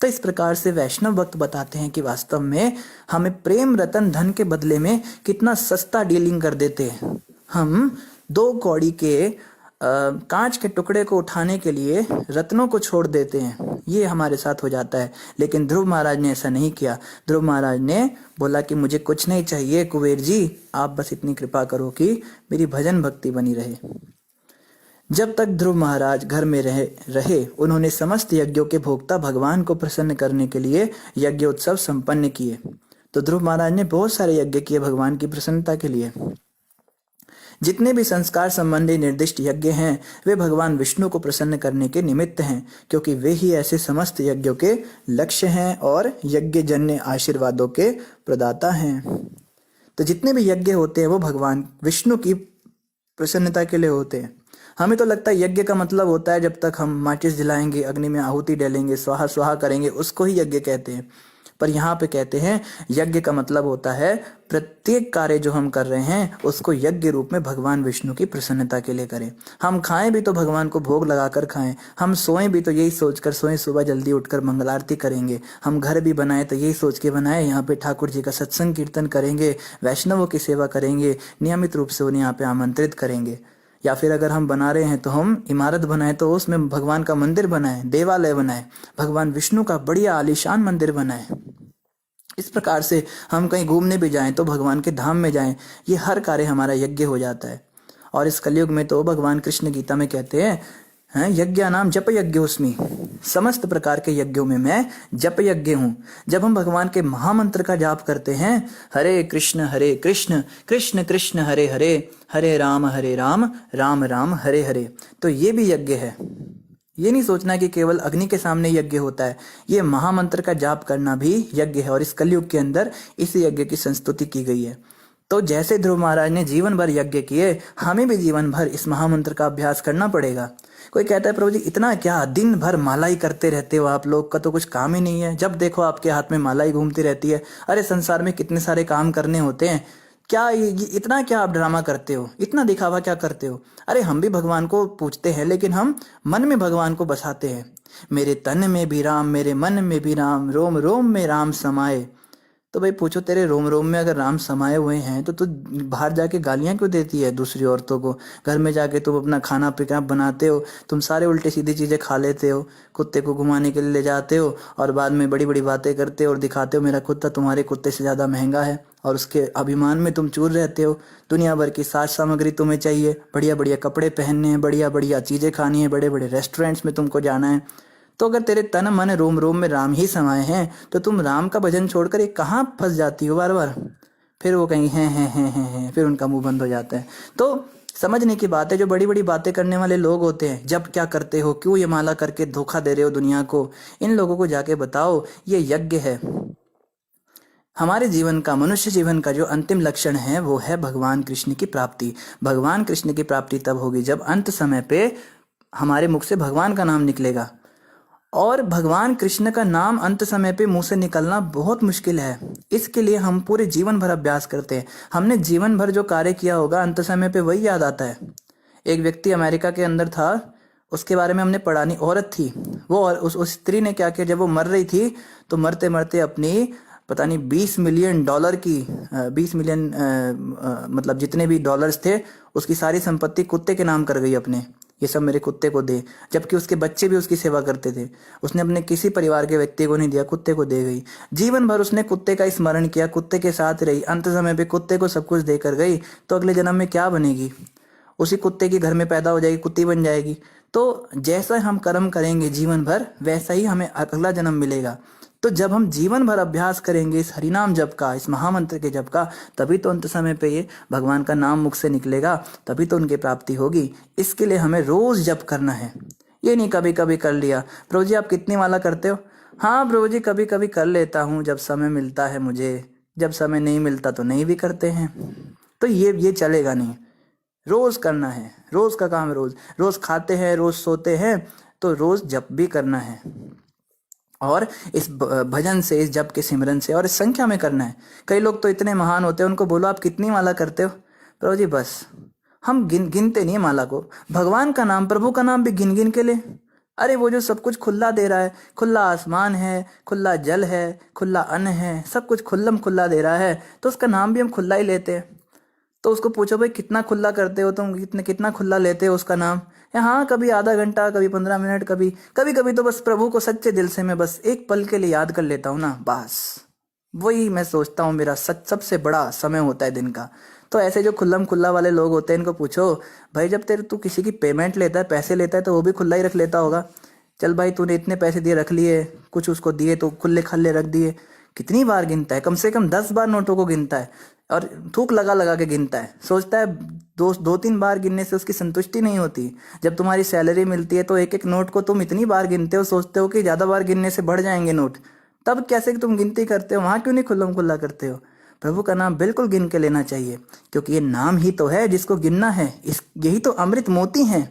तो इस प्रकार से वैष्णव भक्त बताते हैं कि वास्तव में हमें प्रेम रतन धन के बदले में कितना सस्ता डीलिंग कर देते हैं। हम 2 कौड़ी के कांच के टुकड़े को उठाने के लिए रत्नों को छोड़ देते हैं, ये हमारे साथ हो जाता है। लेकिन ध्रुव महाराज ने ऐसा नहीं किया। ध्रुव महाराज ने बोला कि मुझे कुछ नहीं चाहिए कुबेर जी, आप बस इतनी कृपा करो कि मेरी भजन भक्ति बनी रहे। जब तक ध्रुव महाराज घर में रहे उन्होंने समस्त यज्ञों के भोक्ता भगवान को प्रसन्न करने के लिए यज्ञोत्सव संपन्न किए। तो ध्रुव महाराज ने बहुत सारे यज्ञ किए भगवान की प्रसन्नता के लिए। जितने भी संस्कार संबंधी निर्दिष्ट यज्ञ हैं वे भगवान विष्णु को प्रसन्न करने के निमित्त हैं, क्योंकि वे ही ऐसे समस्त यज्ञों के लक्ष्य हैं और यज्ञ जन्य आशीर्वादों के प्रदाता हैं। तो जितने भी यज्ञ होते हैं वो भगवान विष्णु की प्रसन्नता के लिए होते हैं। हमें तो लगता है यज्ञ का मतलब होता है जब तक हम माचिस जलाएंगे, अग्नि में आहुति डालेंगे, स्वाहा स्वाहा करेंगे, उसको ही यज्ञ कहते हैं। पर यहाँ पे कहते हैं यज्ञ का मतलब होता है प्रत्येक कार्य जो हम कर रहे हैं उसको यज्ञ रूप में भगवान विष्णु की प्रसन्नता के लिए करें। हम खाएं भी तो भगवान को भोग लगाकर खाएं, हम सोएं भी तो यही सोचकर सोएं, सुबह जल्दी उठकर मंगल आरती करेंगे, हम घर भी बनाए तो यही सोच के बनाए यहाँ पे ठाकुर जी का सत्संग कीर्तन करेंगे, वैष्णवों की सेवा करेंगे, नियमित रूप से उन्हें यहाँ पे आमंत्रित करेंगे। या फिर अगर हम बना रहे हैं तो हम इमारत बनाए तो उसमें भगवान का मंदिर बनाए, देवालय बनाए, भगवान विष्णु का बढ़िया आलीशान मंदिर बनाए। इस प्रकार से हम कहीं घूमने भी जाएं तो भगवान के धाम में जाएं, ये हर कार्य हमारा यज्ञ हो जाता है। और इस कलयुग में तो भगवान कृष्ण गीता में कहते हैं यज्ञ नाम जप यज्ञोस्मि, समस्त प्रकार के यज्ञों में मैं जप यज्ञ हूँ। जब हम भगवान के महामंत्र का जाप करते हैं हरे कृष्ण कृष्ण कृष्ण हरे हरे, हरे राम राम राम हरे हरे, तो ये भी यज्ञ है। ये नहीं सोचना कि केवल अग्नि के सामने यज्ञ होता है, ये महामंत्र का जाप करना भी यज्ञ है। और इस कलयुग के अंदर इस यज्ञ की संस्तुति की गई है। तो जैसे ध्रुव महाराज ने जीवन भर यज्ञ किए, हमें भी जीवन भर इस महामंत्र का अभ्यास करना पड़ेगा। कोई कहता है प्रभु जी इतना क्या, दिन भर माला ही करते रहते हो, आप लोग का तो कुछ काम ही नहीं है, जब देखो आपके हाथ में माला ही घूमती रहती है। अरे संसार में कितने सारे काम करने होते हैं, क्या इतना क्या आप ड्रामा करते हो, इतना दिखावा क्या करते हो। अरे हम भी भगवान को पूछते हैं लेकिन हम मन में भगवान को बसाते हैं। मेरे तन में भी राम, मेरे मन में भी राम, रोम रोम में राम समाये। तो भाई पूछो तेरे रोम रोम में अगर राम समाये हुए हैं तो तू बाहर जाके गालियां क्यों देती है दूसरी औरतों को। घर में जाके तुम अपना खाना पीना बनाते हो, तुम सारे उल्टे सीधी चीजें खा लेते हो, कुत्ते को घुमाने के लिए ले जाते हो और बाद में बड़ी बड़ी बातें करते हो और दिखाते हो मेरा कुत्ता तुम्हारे कुत्ते से ज्यादा महंगा है, और उसके अभिमान में तुम चूर रहते हो। दुनिया भर की साज सामग्री तुम्हें चाहिए, बढ़िया बढ़िया कपड़े पहनने हैं, बढ़िया बढ़िया चीजें खानी है, बड़े बड़े रेस्टोरेंट्स में तुमको जाना है। तो अगर तेरे तन मन रोम रोम में राम ही समाये हैं तो तुम राम का भजन छोड़कर ये कहाँ फंस जाती हो बार बार। फिर वो कहेंगे हैं, फिर उनका मुंह बंद हो जाता है। तो समझने की बात है। जो बड़ी बड़ी बातें करने वाले लोग होते हैं, जब क्या करते हो, क्यों ये माला करके धोखा दे रहे हो दुनिया को, इन लोगों को जाके बताओ ये यज्ञ है। हमारे जीवन का, मनुष्य जीवन का जो अंतिम लक्षण है वो है भगवान कृष्ण की प्राप्ति। भगवान कृष्ण की प्राप्ति तब होगी जब अंत समय पे हमारे मुख से भगवान का नाम निकलेगा। और भगवान कृष्ण का नाम अंत समय पे मुंह से निकलना बहुत मुश्किल है। इसके लिए हम पूरे जीवन भर अभ्यास करते हैं। हमने जीवन भर जो कार्य किया होगा अंत समय पे वही याद आता है। एक व्यक्ति अमेरिका के अंदर था, उसके बारे में हमने पढ़ा नहीं, औरत थी वो, और उस स्त्री ने क्या किया, जब वो मर रही थी तो मरते मरते अपनी पता नहीं 20 मिलियन डॉलर की 20 मिलियन मतलब जितने भी डॉलर्स थे उसकी सारी संपत्ति कुत्ते के नाम कर गई अपने, ये सब मेरे कुत्ते को दे। जबकि उसके बच्चे भी उसकी सेवा करते थे। उसने अपने किसी परिवार के व्यक्ति को नहीं दिया, कुत्ते को दे गई। जीवन भर उसने कुत्ते का स्मरण किया, कुत्ते के साथ रही, अंत समय पे कुत्ते को सब कुछ देकर गई। तो अगले जन्म में क्या बनेगी? उसी कुत्ते के घर में पैदा हो जाएगी, कुत्ती बन जाएगी। तो जैसा हम कर्म करेंगे जीवन भर वैसा ही हमें अगला जन्म मिलेगा। तो जब हम जीवन भर अभ्यास करेंगे इस हरिनाम जप का, इस महामंत्र के जप का, तभी तो अंत समय पे ये भगवान का नाम मुख से निकलेगा, तभी तो उनकी प्राप्ति होगी। इसके लिए हमें रोज जप करना है, ये नहीं कभी कभी कर लिया। प्रभु जी आप कितनी माला करते हो? हाँ प्रभु जी कभी कभी कर लेता हूँ, जब समय मिलता है मुझे, जब समय नहीं मिलता तो नहीं भी करते हैं। तो ये चलेगा नहीं, रोज करना है। रोज का काम रोज, रोज खाते हैं, रोज सोते हैं, तो रोज जप भी करना है। और इस भजन से, इस जप के सिमरन से, और इस संख्या में करना है। कई लोग तो इतने महान होते हैं, उनको बोलो आप कितनी माला करते हो? प्रभु जी बस हम गिनते नहीं है माला को। भगवान का नाम, प्रभु का नाम भी गिन गिन के ले। अरे वो जो सब कुछ खुला दे रहा है, खुला आसमान है, खुला जल है, खुला अन्न है, सब कुछ खुल्लम खुल्ला दे रहा है, तो उसका नाम भी हम खुला ही लेते हैं। तो उसको पूछो भाई कितना खुला करते हो तुम, कितना खुला लेते हो उसका नाम? हाँ कभी आधा घंटा, कभी 15 मिनट, कभी कभी तो बस प्रभु को सच्चे दिल से मैं बस एक पल के लिए याद कर लेता हूँ ना, बस वही मैं सोचता हूँ मेरा सबसे बड़ा समय होता है दिन का। तो ऐसे जो खुल्लम खुल्ला वाले लोग होते हैं इनको पूछो भाई जब तू किसी की पेमेंट लेता है, पैसे लेता है, तो वो भी खुला ही रख लेता होगा। चल भाई तूने इतने पैसे दिए, रख लिए, कुछ उसको दिए तो खुले खल्ले रख दिए। कितनी बार गिनता है? कम से कम 10 बार नोटों को गिनता है, और थूक लगा लगा के गिनता है। सोचता है दो तीन बार गिनने से उसकी संतुष्टि नहीं होती। जब तुम्हारी सैलरी मिलती है तो एक एक नोट को तुम इतनी बार गिनते हो, सोचते हो कि ज्यादा बार गिनने से बढ़ जाएंगे नोट। तब कैसे कि तुम गिनती करते हो? वहां क्यों नहीं खुल्लम खुल्ला करते हो? प्रभु का नाम बिल्कुल गिन के लेना चाहिए, क्योंकि ये नाम ही तो है जिसको गिनना है। यही तो अमृत मोती हैं।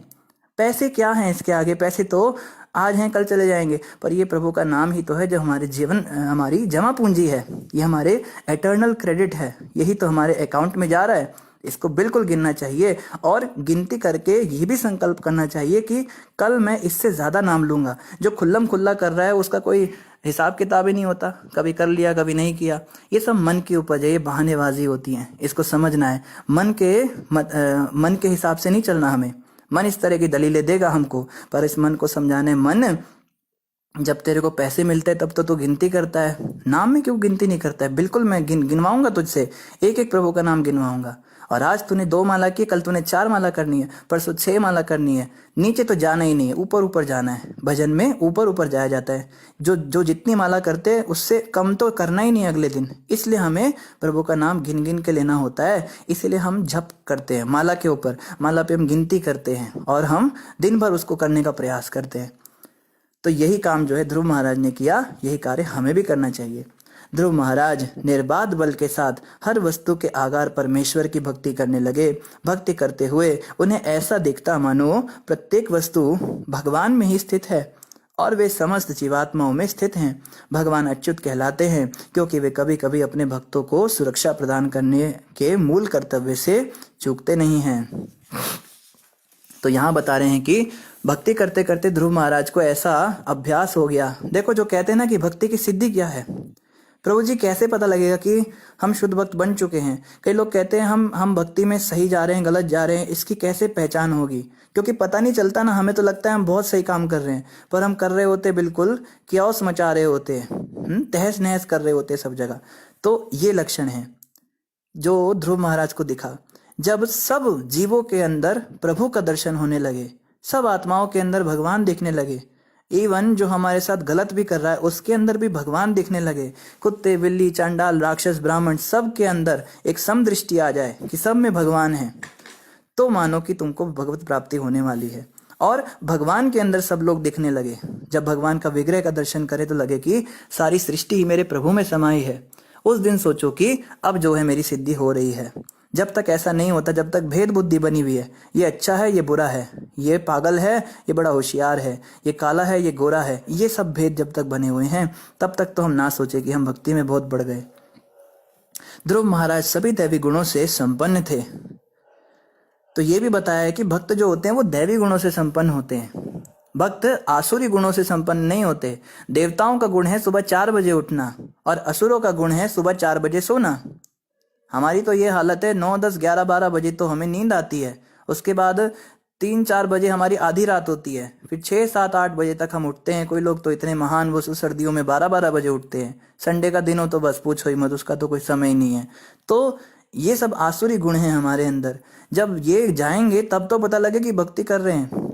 पैसे क्या हैं इसके आगे? पैसे तो आज हैं कल चले जाएंगे, पर ये प्रभु का नाम ही तो है जो हमारे जीवन, हमारी जमा पूंजी है, ये हमारे एटर्नल क्रेडिट है। यही तो हमारे अकाउंट में जा रहा है। इसको बिल्कुल गिनना चाहिए, और गिनती करके ये भी संकल्प करना चाहिए कि कल मैं इससे ज्यादा नाम लूंगा। जो खुल्लम खुल्ला कर रहा है उसका कोई हिसाब किताब ही नहीं होता, कभी कर लिया कभी नहीं किया। ये सब मन की उपज है, ये बहानेबाजी होती है, इसको समझना है। मन के हिसाब से नहीं चलना हमें। मन इस तरह की दलीलें देगा हमको, पर इस मन को समझाने, मन जब तेरे को पैसे मिलते हैं तब तो तू गिनती करता है, नाम में क्यों गिनती नहीं करता है? बिल्कुल मैं गिनवाऊंगा तुझसे, एक एक प्रभु का नाम गिनवाऊंगा। और आज तूने 2 माला की, कल तूने 4 माला करनी है, परसों 6 माला करनी है। नीचे तो जाना ही नहीं है, ऊपर ऊपर जाना है। भजन में ऊपर ऊपर जाया जाता है। जो जितनी माला करते हैं उससे कम तो करना ही नहीं अगले दिन। इसलिए हमें प्रभु का नाम गिन गिन के लेना होता है। इसीलिए हम जप करते हैं माला के ऊपर, माला पे हम गिनती करते हैं, और हम दिन भर उसको करने का प्रयास करते हैं। तो यही काम जो है ध्रुव महाराज ने किया, यही कार्य हमें भी करना चाहिए। ध्रुव महाराज निर्बाध बल के साथ हर वस्तु के आगार परमेश्वर की भक्ति करने लगे। भक्ति करते हुए उन्हें ऐसा दिखता मानो प्रत्येक वस्तु भगवान में ही स्थित है, और वे समस्त जीवात्माओं में स्थित हैं। भगवान अच्युत कहलाते हैं क्योंकि वे कभी कभी अपने भक्तों को सुरक्षा प्रदान करने के मूल कर्तव्य से चूकते नहीं हैं। तो यहाँ बता रहे हैं कि भक्ति करते करते ध्रुव महाराज को ऐसा अभ्यास हो गया। देखो जो कहते हैं ना कि भक्ति की सिद्धि क्या है, प्रभु जी कैसे पता लगेगा कि हम शुद्ध भक्त बन चुके हैं? कई लोग कहते हैं हम भक्ति में सही जा रहे हैं, गलत जा रहे हैं, इसकी कैसे पहचान होगी? क्योंकि पता नहीं चलता ना। हमें तो लगता है हम बहुत सही काम कर रहे हैं, पर हम कर रहे होते बिल्कुल क्याओस मचा रहे होते हैं, तहस नहस कर रहे होते सब जगह। तो ये लक्षण है जो ध्रुव महाराज को दिखा। जब सब जीवों के अंदर प्रभु का दर्शन होने लगे, सब आत्माओं के अंदर भगवान दिखने लगे, इवन जो हमारे साथ गलत भी कर रहा है उसके अंदर भी भगवान दिखने लगे, कुत्ते बिल्ली चांडाल राक्षस ब्राह्मण सब के अंदर एक समदृष्टि आ जाए कि सब में भगवान है, तो मानो कि तुमको भगवत प्राप्ति होने वाली है। और भगवान के अंदर सब लोग दिखने लगे। जब भगवान का विग्रह का दर्शन करे तो लगे कि सारी सृष्टि ही मेरे प्रभु में समाई है। उस दिन सोचो कि अब जो है मेरी सिद्धि हो रही है। जब तक ऐसा नहीं होता, जब तक भेद बुद्धि बनी हुई है, ये अच्छा है ये बुरा है, ये पागल है ये बड़ा होशियार है, ये काला है ये गोरा है, ये सब भेद जब तक बने हुए हैं तब तक तो हम ना सोचे कि हम भक्ति में बहुत बढ़ गए। ध्रुव महाराज सभी दैवी गुणों से संपन्न थे। तो ये भी बताया है कि भक्त जो होते हैं वो दैवी गुणों से संपन्न होते हैं। भक्त आसुरी गुणों से संपन्न नहीं होते। देवताओं का गुण है सुबह 4 बजे उठना और असुरों का गुण है सुबह 4 बजे सोना। हमारी तो ये हालत है, 9, 10, 11, 12 बजे तो हमें नींद आती है। उसके बाद 3, 4 बजे हमारी आधी रात होती है। फिर 6, 7, 8 बजे तक हम उठते हैं। कोई लोग तो इतने महान वो सर्दियों में 12, 12 बजे उठते हैं। संडे का दिन हो तो बस पूछो ही मत, उसका तो कोई समय ही नहीं है। तो ये सब आसुरी गुण हैं हमारे अंदर। जब ये जाएंगे तब तो पता लगे कि भक्ति कर रहे हैं।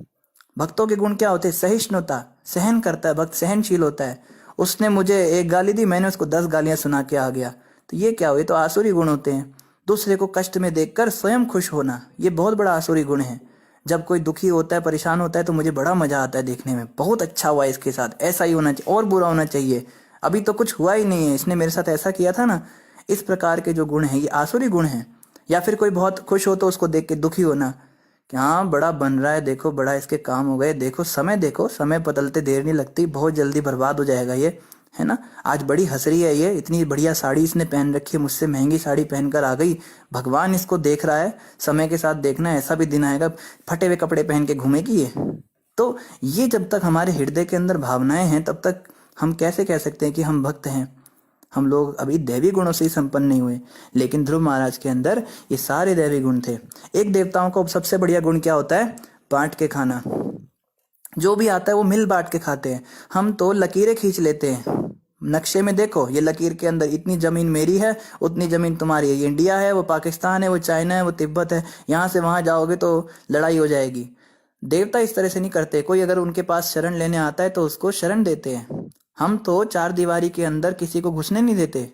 भक्तों के गुण क्या होते हैं? सहिष्णुता, सहन करता है भक्त, सहनशील होता है। उसने मुझे 1 गाली दी, मैंने उसको 10 गालियां सुना के आ गया। तो ये क्या हुए? तो आसुरी गुण होते हैं। दूसरे को कष्ट में देखकर स्वयं खुश होना, ये बहुत बड़ा आसुरी गुण है। जब कोई दुखी होता है, परेशान होता है तो मुझे बड़ा मजा आता है देखने में, बहुत अच्छा हुआ इसके साथ, ऐसा ही होना चाहिए और बुरा होना चाहिए, अभी तो कुछ हुआ ही नहीं है, इसने मेरे साथ ऐसा किया था ना। इस प्रकार के जो गुण हैं ये आसुरी गुण हैं। या फिर कोई बहुत खुश हो तो उसको देख के दुखी होना कि हाँ बड़ा बन रहा है, देखो बड़ा इसके काम हो गए, देखो समय बदलते देर नहीं लगती, बहुत जल्दी बर्बाद हो जाएगा ये, है ना। आज बड़ी हंस रही है ये, इतनी बढ़िया साड़ी इसने पहन रखी है, मुझसे महंगी साड़ी पहनकर आ गई, भगवान इसको देख रहा है, समय के साथ देखना ऐसा भी दिन आएगा फटे हुए कपड़े पहन के घूमेगी ये। तो ये जब तक हमारे हृदय के अंदर भावनाएं हैं तब तक हम कैसे कह सकते हैं कि हम भक्त हैं? हम लोग अभी दैवी गुणों से ही संपन्न नहीं हुए। लेकिन ध्रुव महाराज के अंदर ये सारे दैवी गुण थे। एक देवताओं को सबसे बढ़िया गुण क्या होता है? बांट के खाना। जो भी आता है वो मिल बांट के खाते हैं। हम तो लकीरें खींच लेते हैं। नक्शे में देखो, ये लकीर के अंदर इतनी जमीन मेरी है, उतनी जमीन तुम्हारी है, ये इंडिया है, वो पाकिस्तान है, वो चाइना है, वो तिब्बत है, यहाँ से वहां जाओगे तो लड़ाई हो जाएगी। देवता इस तरह से नहीं करते। कोई अगर उनके पास शरण लेने आता है तो उसको शरण देते हैं। हम तो 4 दीवारी के अंदर किसी को घुसने नहीं देते।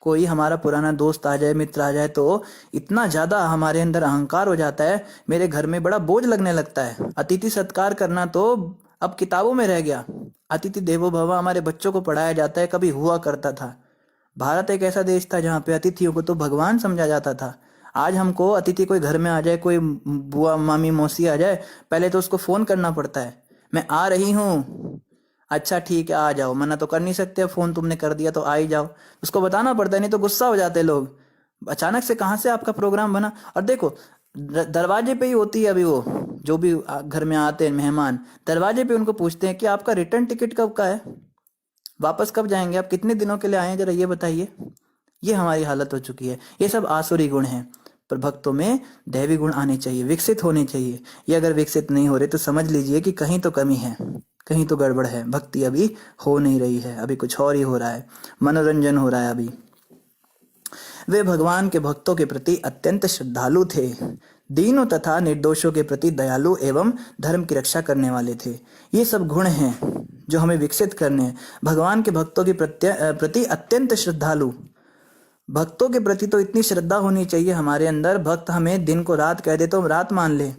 कोई हमारा पुराना दोस्त आ जाए, मित्र आ जाए तो इतना ज्यादा हमारे अंदर अहंकार हो जाता है, मेरे घर में बड़ा बोझ लगने लगता है। अतिथि सत्कार करना तो अब किताबों में रह गया। अतिथि देवो भव हमारे बच्चों को पढ़ाया जाता है, कभी हुआ करता था। भारत एक ऐसा देश था जहाँ पे अतिथियों को तो भगवान समझा जाता था। आज हमको अतिथि कोई घर में आ जाए, कोई बुआ मामी मौसी आ जाए, पहले तो उसको फोन करना पड़ता है, मैं आ रही हूँ, अच्छा ठीक है आ जाओ, मना तो कर नहीं सकते, फोन तुमने कर दिया तो आ ही जाओ, उसको बताना पड़ता है, नहीं तो गुस्सा हो जाते लोग, अचानक से कहाँ से आपका प्रोग्राम बना। और देखो दरवाजे पे ही होती है अभी वो, जो भी घर में आते हैं मेहमान, दरवाजे पे उनको पूछते हैं कि आपका रिटर्न टिकट कब का है, वापस कब जाएंगे, आप कितने दिनों के लिए आए हैं जरा ये बताइए। ये हमारी हालत हो चुकी है। ये सब आसुरी गुण हैं। पर भक्तों में दैवी गुण आने चाहिए, विकसित होने चाहिए। ये अगर विकसित नहीं हो रहे तो समझ लीजिए कि कहीं तो कमी है, कहीं तो गड़बड़ है, भक्ति अभी हो नहीं रही है, अभी कुछ और ही हो रहा है, मनोरंजन हो रहा है अभी। वे भगवान के भक्तों के प्रति अत्यंत श्रद्धालु थे, दीनों तथा निर्दोषों के प्रति दयालु एवं धर्म की रक्षा करने वाले थे। ये सब गुण हैं जो हमें विकसित करने हैं। भगवान के भक्तों के प्रति अत्यंत श्रद्धालु, भक्तों के प्रति तो इतनी श्रद्धा होनी चाहिए हमारे अंदर, भक्त हमें दिन को रात कह दे तो हम रात मान ले।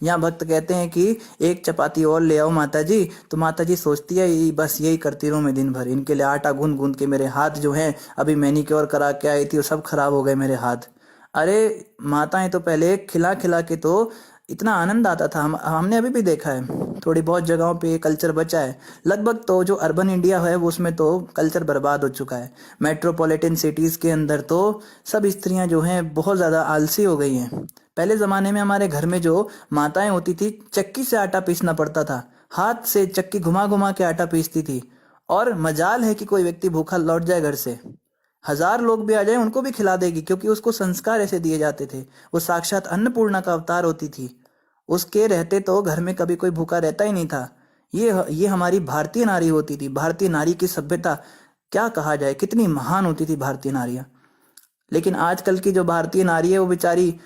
यहाँ भक्त कहते हैं कि 1 चपाती और ले आओ माता जी, तो माता जी सोचती है बस यही करती रहूं मैं दिन भर, इनके लिए आटा गूंद गूंद के मेरे हाथ जो हैं, अभी मैनीक्योर करा के आई थी वो सब खराब हो गए मेरे हाथ। अरे माताएं तो पहले खिला खिला के तो इतना आनंद आता था। हमने अभी भी देखा है थोड़ी बहुत जगहों पे कल्चर बचा है, लगभग तो जो अर्बन इंडिया है वो उसमें तो कल्चर बर्बाद हो चुका है। मेट्रोपॉलिटन सिटीज के अंदर तो सब स्त्रियां जो हैं बहुत ज़्यादा आलसी हो गई हैं। पहले ज़माने में हमारे घर में जो माताएं होती थी, चक्की से आटा पीसना पड़ता था, हाथ से चक्की घुमा घुमा के आटा पीसती थी, और मजाल है कि कोई व्यक्ति भूखा लौट जाए घर से, 1000 लोग भी आ जाए उनको भी खिला देगी, क्योंकि उसको संस्कार ऐसे दिए जाते थे। वो साक्षात अन्नपूर्णा का अवतार होती थी, उसके रहते तो घर में कभी कोई भूखा रहता ही नहीं था। ये हमारी भारतीय नारी होती थी। भारतीय नारी की सभ्यता क्या कहा जाए, कितनी महान होती थी भारतीय नारियां। लेकिन आजकल की जो भारतीय नारी है वो बेचारी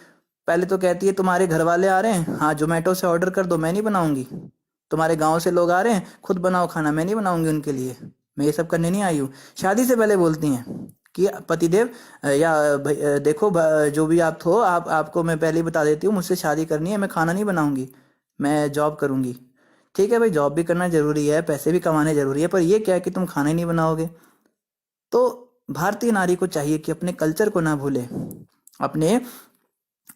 पहले तो कहती है तुम्हारे घर वाले आ रहे हैं, हाँ जोमेटो से ऑर्डर कर दो, मैं नहीं बनाऊंगी। तुम्हारे गांव से लोग आ रहे हैं, खुद बनाओ खाना, मैं नहीं बनाऊंगी उनके लिए, मैं ये सब करने नहीं आई हूँ। शादी से पहले बोलती हैं कि पतिदेव देखो जो भी आप हो, आपको मैं पहले ही बता देती हूँ, मुझसे शादी करनी है, मैं खाना नहीं बनाऊंगी, मैं जॉब करूंगी। ठीक है भाई, जॉब भी करना जरूरी है, पैसे भी कमाने जरूरी है, पर ये क्या है कि तुम खाना ही नहीं बनाओगे। तो भारतीय नारी को चाहिए कि अपने कल्चर को ना भूले, अपने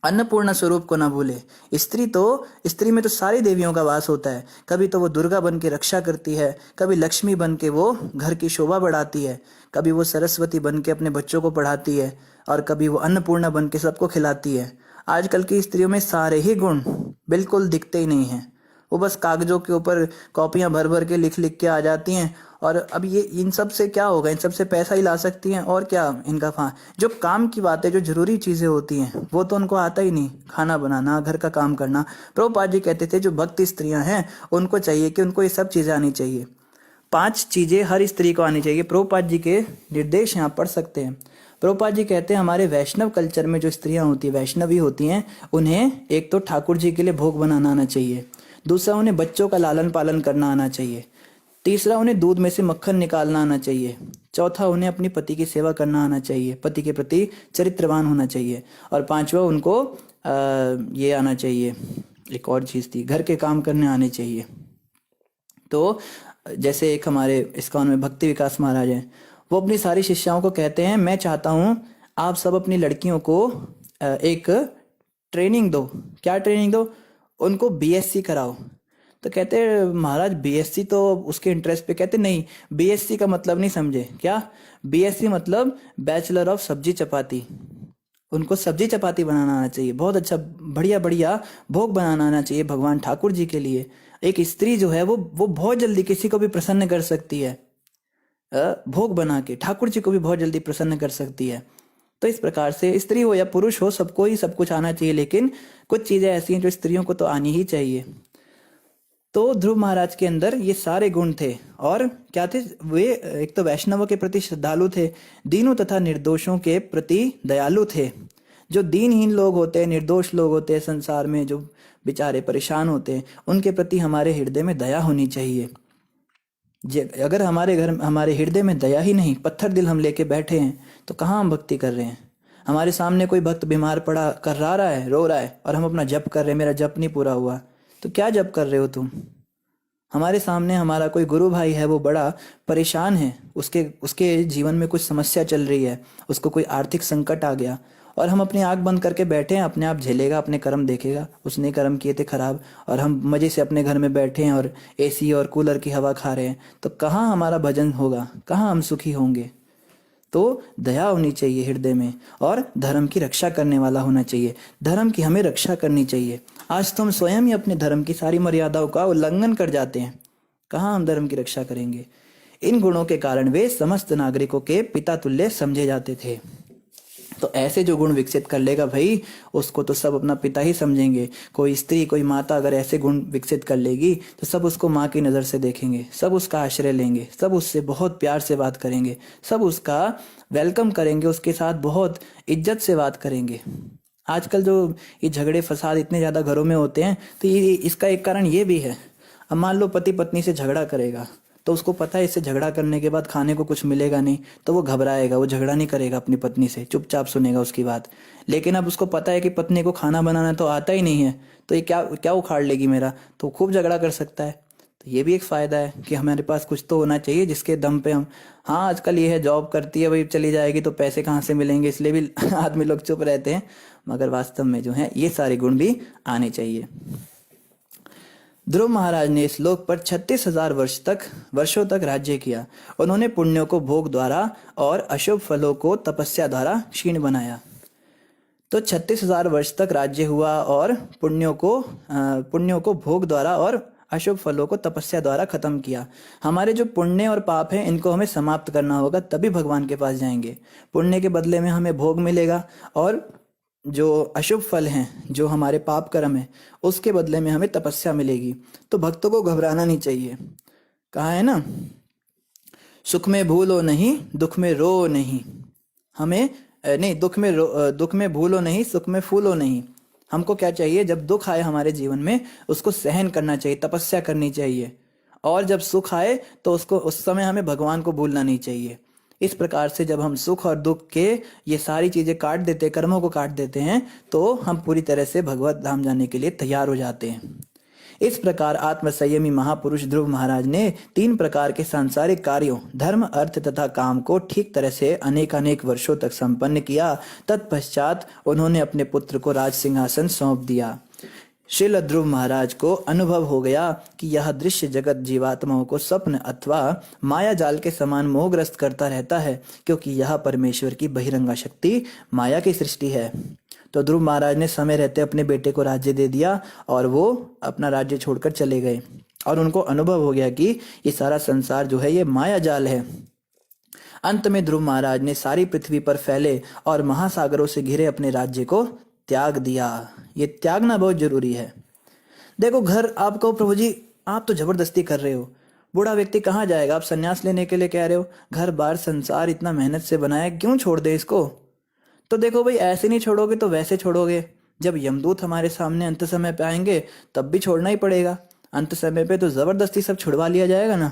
अन्नपूर्णा स्वरूप को ना भूले। स्त्री में तो सारी देवियों का वास होता है। कभी तो वो दुर्गा बन के रक्षा करती है, कभी लक्ष्मी बन के वो घर की शोभा बढ़ाती है, कभी वो सरस्वती बन के अपने बच्चों को पढ़ाती है, और कभी वो अन्नपूर्णा बन के सबको खिलाती है। आजकल की स्त्रियों में सारे ही गुण बिल्कुल दिखते ही नहीं हैं। वो बस कागजों के ऊपर कॉपियां भर भर के लिख लिख के आ जाती हैं। और अब ये इन सब से क्या होगा, इन सब से पैसा ही ला सकती हैं, और क्या इनका जो काम की बातें, जो जरूरी चीजें होती हैं, वो तो उनको आता ही नहीं। खाना बनाना, घर का काम करना। प्रभुपाद जी कहते थे जो भक्त स्त्रियां हैं उनको चाहिए कि उनको ये सब चीजें आनी चाहिए। 5 चीजें हर स्त्री को आनी चाहिए। प्रभुपाद जी के निर्देश यहाँ पढ़ सकते हैं। प्रभुपाद जी कहते हैं हमारे वैष्णव कल्चर में जो स्त्रियां होती हैं, वैष्णवी होती हैं, उन्हें एक तो ठाकुर जी के लिए भोग बनाना आना चाहिए, दूसरा उन्हें बच्चों का लालन पालन करना आना चाहिए, तीसरा उन्हें दूध में से मक्खन निकालना आना चाहिए, चौथा उन्हें अपनी पति की सेवा करना आना चाहिए, पति के प्रति चरित्रवान होना चाहिए, और पांचवा उनको ये आना चाहिए, एक और चीज़ थी, घर के काम करने आने चाहिए। तो जैसे एक हमारे इस्कॉन में भक्ति विकास महाराज हैं, वो अपनी सारी शिष्याओं को कहते हैं मैं चाहता हूँ आप सब अपनी लड़कियों को एक ट्रेनिंग दो। क्या ट्रेनिंग दो? उनको बीएससी कराओ। तो कहते हैं महाराज बीएससी तो उसके इंटरेस्ट पे, कहते नहीं, बीएससी का मतलब नहीं समझे क्या? बीएससी मतलब बैचलर ऑफ सब्जी चपाती। उनको सब्जी चपाती बनाना आना चाहिए, बहुत अच्छा बढ़िया बढ़िया भोग बनाना आना चाहिए भगवान ठाकुर जी के लिए। एक स्त्री जो है वो बहुत जल्दी किसी को भी प्रसन्न कर सकती है, भोग बना के ठाकुर जी को भी बहुत जल्दी प्रसन्न कर सकती है। तो इस प्रकार से स्त्री हो या पुरुष हो, सबको ही सब कुछ आना चाहिए, लेकिन कुछ चीजें ऐसी हैं जो स्त्रियों को तो आनी ही चाहिए। तो ध्रुव महाराज के अंदर ये सारे गुण थे। और क्या थे वे? एक तो वैष्णवों के प्रति श्रद्धालु थे, दीनों तथा निर्दोषों के प्रति दयालु थे। जो दीनहीन लोग होते हैं, निर्दोष लोग होते हैं संसार में, जो बेचारे परेशान होते हैं, उनके प्रति हमारे हृदय में दया होनी चाहिए। अगर हमारे हृदय में दया ही नहीं, पत्थर दिल हम लेके बैठे हैं, तो कहाँ हम भक्ति कर रहे हैं? हमारे सामने कोई भक्त बीमार पड़ा कर्रा रहा है, रो रहा है, और हम अपना जप कर रहे हैं, मेरा जप नहीं पूरा हुआ, तो क्या जप कर रहे हो तुम? हमारे सामने हमारा कोई गुरु भाई है, वो बड़ा परेशान है, उसके जीवन में कुछ समस्या चल रही है, उसको कोई आर्थिक संकट आ गया, और हम अपनी आंख बंद करके बैठे हैं, अपने आप झेलेगा, अपने कर्म देखेगा, उसने कर्म किए थे खराब, और हम मजे से अपने घर में बैठे हैं और एसी और कूलर की हवा खा रहे हैं, तो कहाँ हमारा भजन होगा, कहाँ हम सुखी होंगे? तो दया होनी चाहिए हृदय में, और धर्म की रक्षा करने वाला होना चाहिए। धर्म की हमें रक्षा करनी चाहिए। आज तो हम स्वयं ही अपने धर्म की सारी मर्यादाओं का उल्लंघन कर जाते हैं, कहाँ हम धर्म की रक्षा करेंगे? इन गुणों के कारण वे समस्त नागरिकों के पिता तुल्य समझे जाते थे। तो ऐसे जो गुण विकसित कर लेगा भाई, उसको तो सब अपना पिता ही समझेंगे। कोई स्त्री, कोई माता अगर ऐसे गुण विकसित कर लेगी, तो सब उसको माँ की नज़र से देखेंगे, सब उसका आश्रय लेंगे, सब उससे बहुत प्यार से बात करेंगे, सब उसका वेलकम करेंगे, उसके साथ बहुत इज्जत से बात करेंगे। आजकल जो ये झगड़े फसाद इतने ज़्यादा घरों में होते हैं, तो ये इसका एक कारण ये भी है। अब मान लो पति पत्नी से झगड़ा करेगा, तो उसको पता है इससे झगड़ा करने के बाद खाने को कुछ मिलेगा नहीं, तो वो घबराएगा, वो झगड़ा नहीं करेगा अपनी पत्नी से, चुपचाप सुनेगा उसकी बात। लेकिन अब उसको पता है कि पत्नी को खाना बनाना तो आता ही नहीं है, तो ये क्या क्या उखाड़ लेगी मेरा, तो खूब झगड़ा कर सकता है। तो ये भी एक फ़ायदा है कि हमारे पास कुछ तो होना चाहिए जिसके दम पे हम, हाँ आजकल ये है जॉब करती है भाई, चली जाएगी तो पैसे कहाँ से मिलेंगे, इसलिए भी आदमी लोग चुप रहते हैं, मगर वास्तव में जो है ये सारे गुण भी आने चाहिए। ध्रुव महाराज ने इस लोक पर 36,000 वर्षों तक राज्य किया। उन्होंने पुण्यों को भोग द्वारा और अशुभ फलों को तपस्या द्वारा क्षीण बनाया। तो 36,000 वर्ष तक राज्य हुआ, और पुण्यों को भोग द्वारा और अशुभ फलों को तपस्या द्वारा खत्म किया। हमारे जो पुण्य और पाप हैं, इनको हमें समाप्त करना होगा, तभी भगवान के पास जाएंगे। पुण्य के बदले में हमें भोग मिलेगा, और जो अशुभ फल हैं, जो हमारे पाप कर्म है, उसके बदले में हमें तपस्या मिलेगी। तो भक्तों को घबराना नहीं चाहिए। कहा है ना, सुख में भूलो नहीं, दुख में रो नहीं। हमें नहीं, दुख में भूलो नहीं, सुख में फूलो नहीं। हमको क्या चाहिए? जब दुख आए हमारे जीवन में, उसको सहन करना चाहिए, तपस्या करनी चाहिए। और जब सुख आए तो उसको, उस समय हमें भगवान को भूलना नहीं चाहिए। इस प्रकार से जब हम सुख और दुख के ये सारी चीजें काट देते, कर्मों को काट देते हैं, तो हम पूरी तरह से भगवत धाम जाने के लिए तैयार हो जाते हैं। इस प्रकार आत्मसंयमी महापुरुष ध्रुव महाराज ने 3 प्रकार के सांसारिक कार्यों धर्म, अर्थ तथा काम को ठीक तरह से अनेक अनेक वर्षों तक संपन्न किया। तत्पश्चात उन्होंने अपने पुत्र को राज सिंहासन सौंप दिया। श्रील ध्रुव महाराज को अनुभव हो गया कि यह दृश्य जगत जीवात्माओं को स्वप्न अथवा माया जाल के समान मोहग्रस्त करता रहता है, क्योंकि यह परमेश्वर की बहिरंगा शक्ति माया की सृष्टि है। तो ध्रुव महाराज ने समय रहते अपने बेटे को राज्य दे दिया और वो अपना राज्य छोड़कर चले गए, और उनको अनुभव हो गया कि ये सारा संसार जो है ये माया जाल है। अंत में ध्रुव महाराज ने सारी पृथ्वी पर फैले और महासागरों से घिरे अपने राज्य को त्याग दिया। ये त्यागना बहुत जरूरी है। देखो, घर आपको प्रभु जी आप तो जबरदस्ती कर रहे हो, बूढ़ा व्यक्ति कहाँ जाएगा, आप संन्यास लेने के लिए कह रहे हो, घर बार संसार इतना मेहनत से बनाया, क्यों छोड़ दे इसको। तो देखो भाई, ऐसे नहीं छोड़ोगे तो वैसे छोड़ोगे। जब यमदूत हमारे सामने अंत समय पे आएंगे तब भी छोड़ना ही पड़ेगा। अंत समय पे तो जबरदस्ती सब छुड़वा लिया जाएगा ना।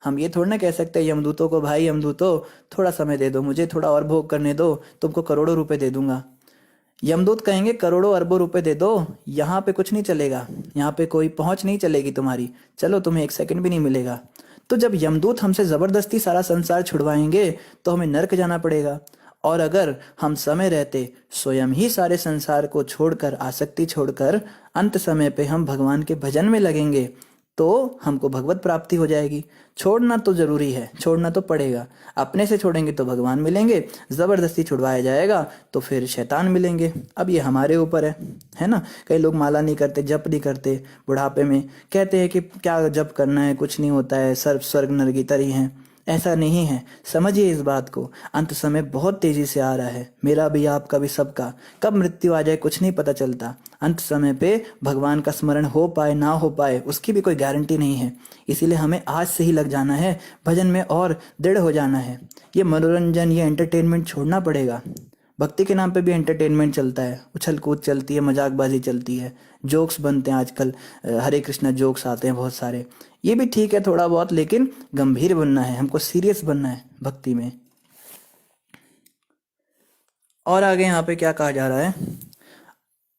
हम ये थोड़ा ना कह सकते यमदूतों को, भाई यमदूतों थोड़ा समय दे दो, मुझे थोड़ा और भोग करने दो, तुमको करोड़ों रुपए दे दूंगा। यमदूत कहेंगे करोड़ों अरबों रुपए दे दो, यहाँ पे कुछ नहीं चलेगा, यहाँ पे कोई पहुंच नहीं चलेगी तुम्हारी, चलो तुम्हें 1 सेकंड भी नहीं मिलेगा। तो जब यमदूत हमसे जबरदस्ती सारा संसार छुड़वाएंगे तो हमें नरक जाना पड़ेगा। और अगर हम समय रहते स्वयं ही सारे संसार को छोड़कर, आसक्ति छोड़कर अंत समय पे हम भगवान के भजन में लगेंगे तो हमको भगवत प्राप्ति हो जाएगी। छोड़ना तो जरूरी है, छोड़ना तो पड़ेगा। अपने से छोड़ेंगे तो भगवान मिलेंगे, जबरदस्ती छुड़वाया जाएगा तो फिर शैतान मिलेंगे। अब ये हमारे ऊपर है ना। कई लोग माला नहीं करते, जप नहीं करते, बुढ़ापे में कहते हैं कि क्या जप करना है, कुछ नहीं होता है, सर्व स्वर्ग नरक की तरह है। ऐसा नहीं है, समझिए इस बात को। अंत समय बहुत तेजी से आ रहा है, मेरा भी, आपका भी, सबका। कब मृत्यु आ जाए कुछ नहीं पता चलता। अंत समय पे भगवान का स्मरण हो पाए ना हो पाए उसकी भी कोई गारंटी नहीं है। इसीलिए हमें आज से ही लग जाना है, भजन में और दृढ़ हो जाना है। ये मनोरंजन, ये एंटरटेनमेंट छोड़ना पड़ेगा। भक्ति के नाम पे भी एंटरटेनमेंट चलता है, उछल कूद चलती है, मजाकबाजी चलती है, जोक्स बनते हैं आजकल, हरे कृष्णा जोक्स आते हैं बहुत सारे। ये भी ठीक है थोड़ा बहुत, लेकिन गंभीर बनना है, हमको सीरियस बनना है भक्ति में। और आगे यहाँ पे क्या कहा जा रहा है,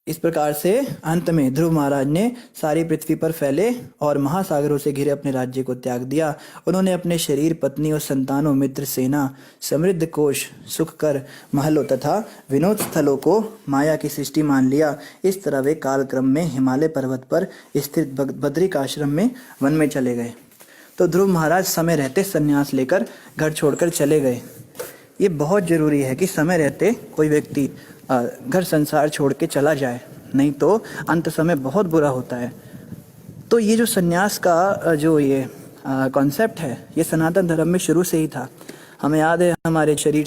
इस प्रकार से अंत में ध्रुव महाराज ने सारी पृथ्वी पर फैले और महासागरों से घिरे अपने राज्य को त्याग दिया। उन्होंने अपने शरीर, पत्नी और संतानों, मित्र, सेना, समृद्ध कोश, सुख कर, महलों तथा विनोद स्थलों को माया की सृष्टि मान लिया। इस तरह वे कालक्रम में हिमालय पर्वत पर स्थित बद्रिक आश्रम में वन में चले गए। तो ध्रुव महाराज समय रहते संन्यास लेकर घर छोड़कर चले गए। ये बहुत जरूरी है कि समय रहते कोई व्यक्ति घर संसार छोड़ के चला जाए, नहीं तो अंत समय बहुत बुरा होता है। तो ये जो सन्यास का जो ये कॉन्सेप्ट है, ये सनातन धर्म में शुरू से ही था। हमें याद है हमारे शरीर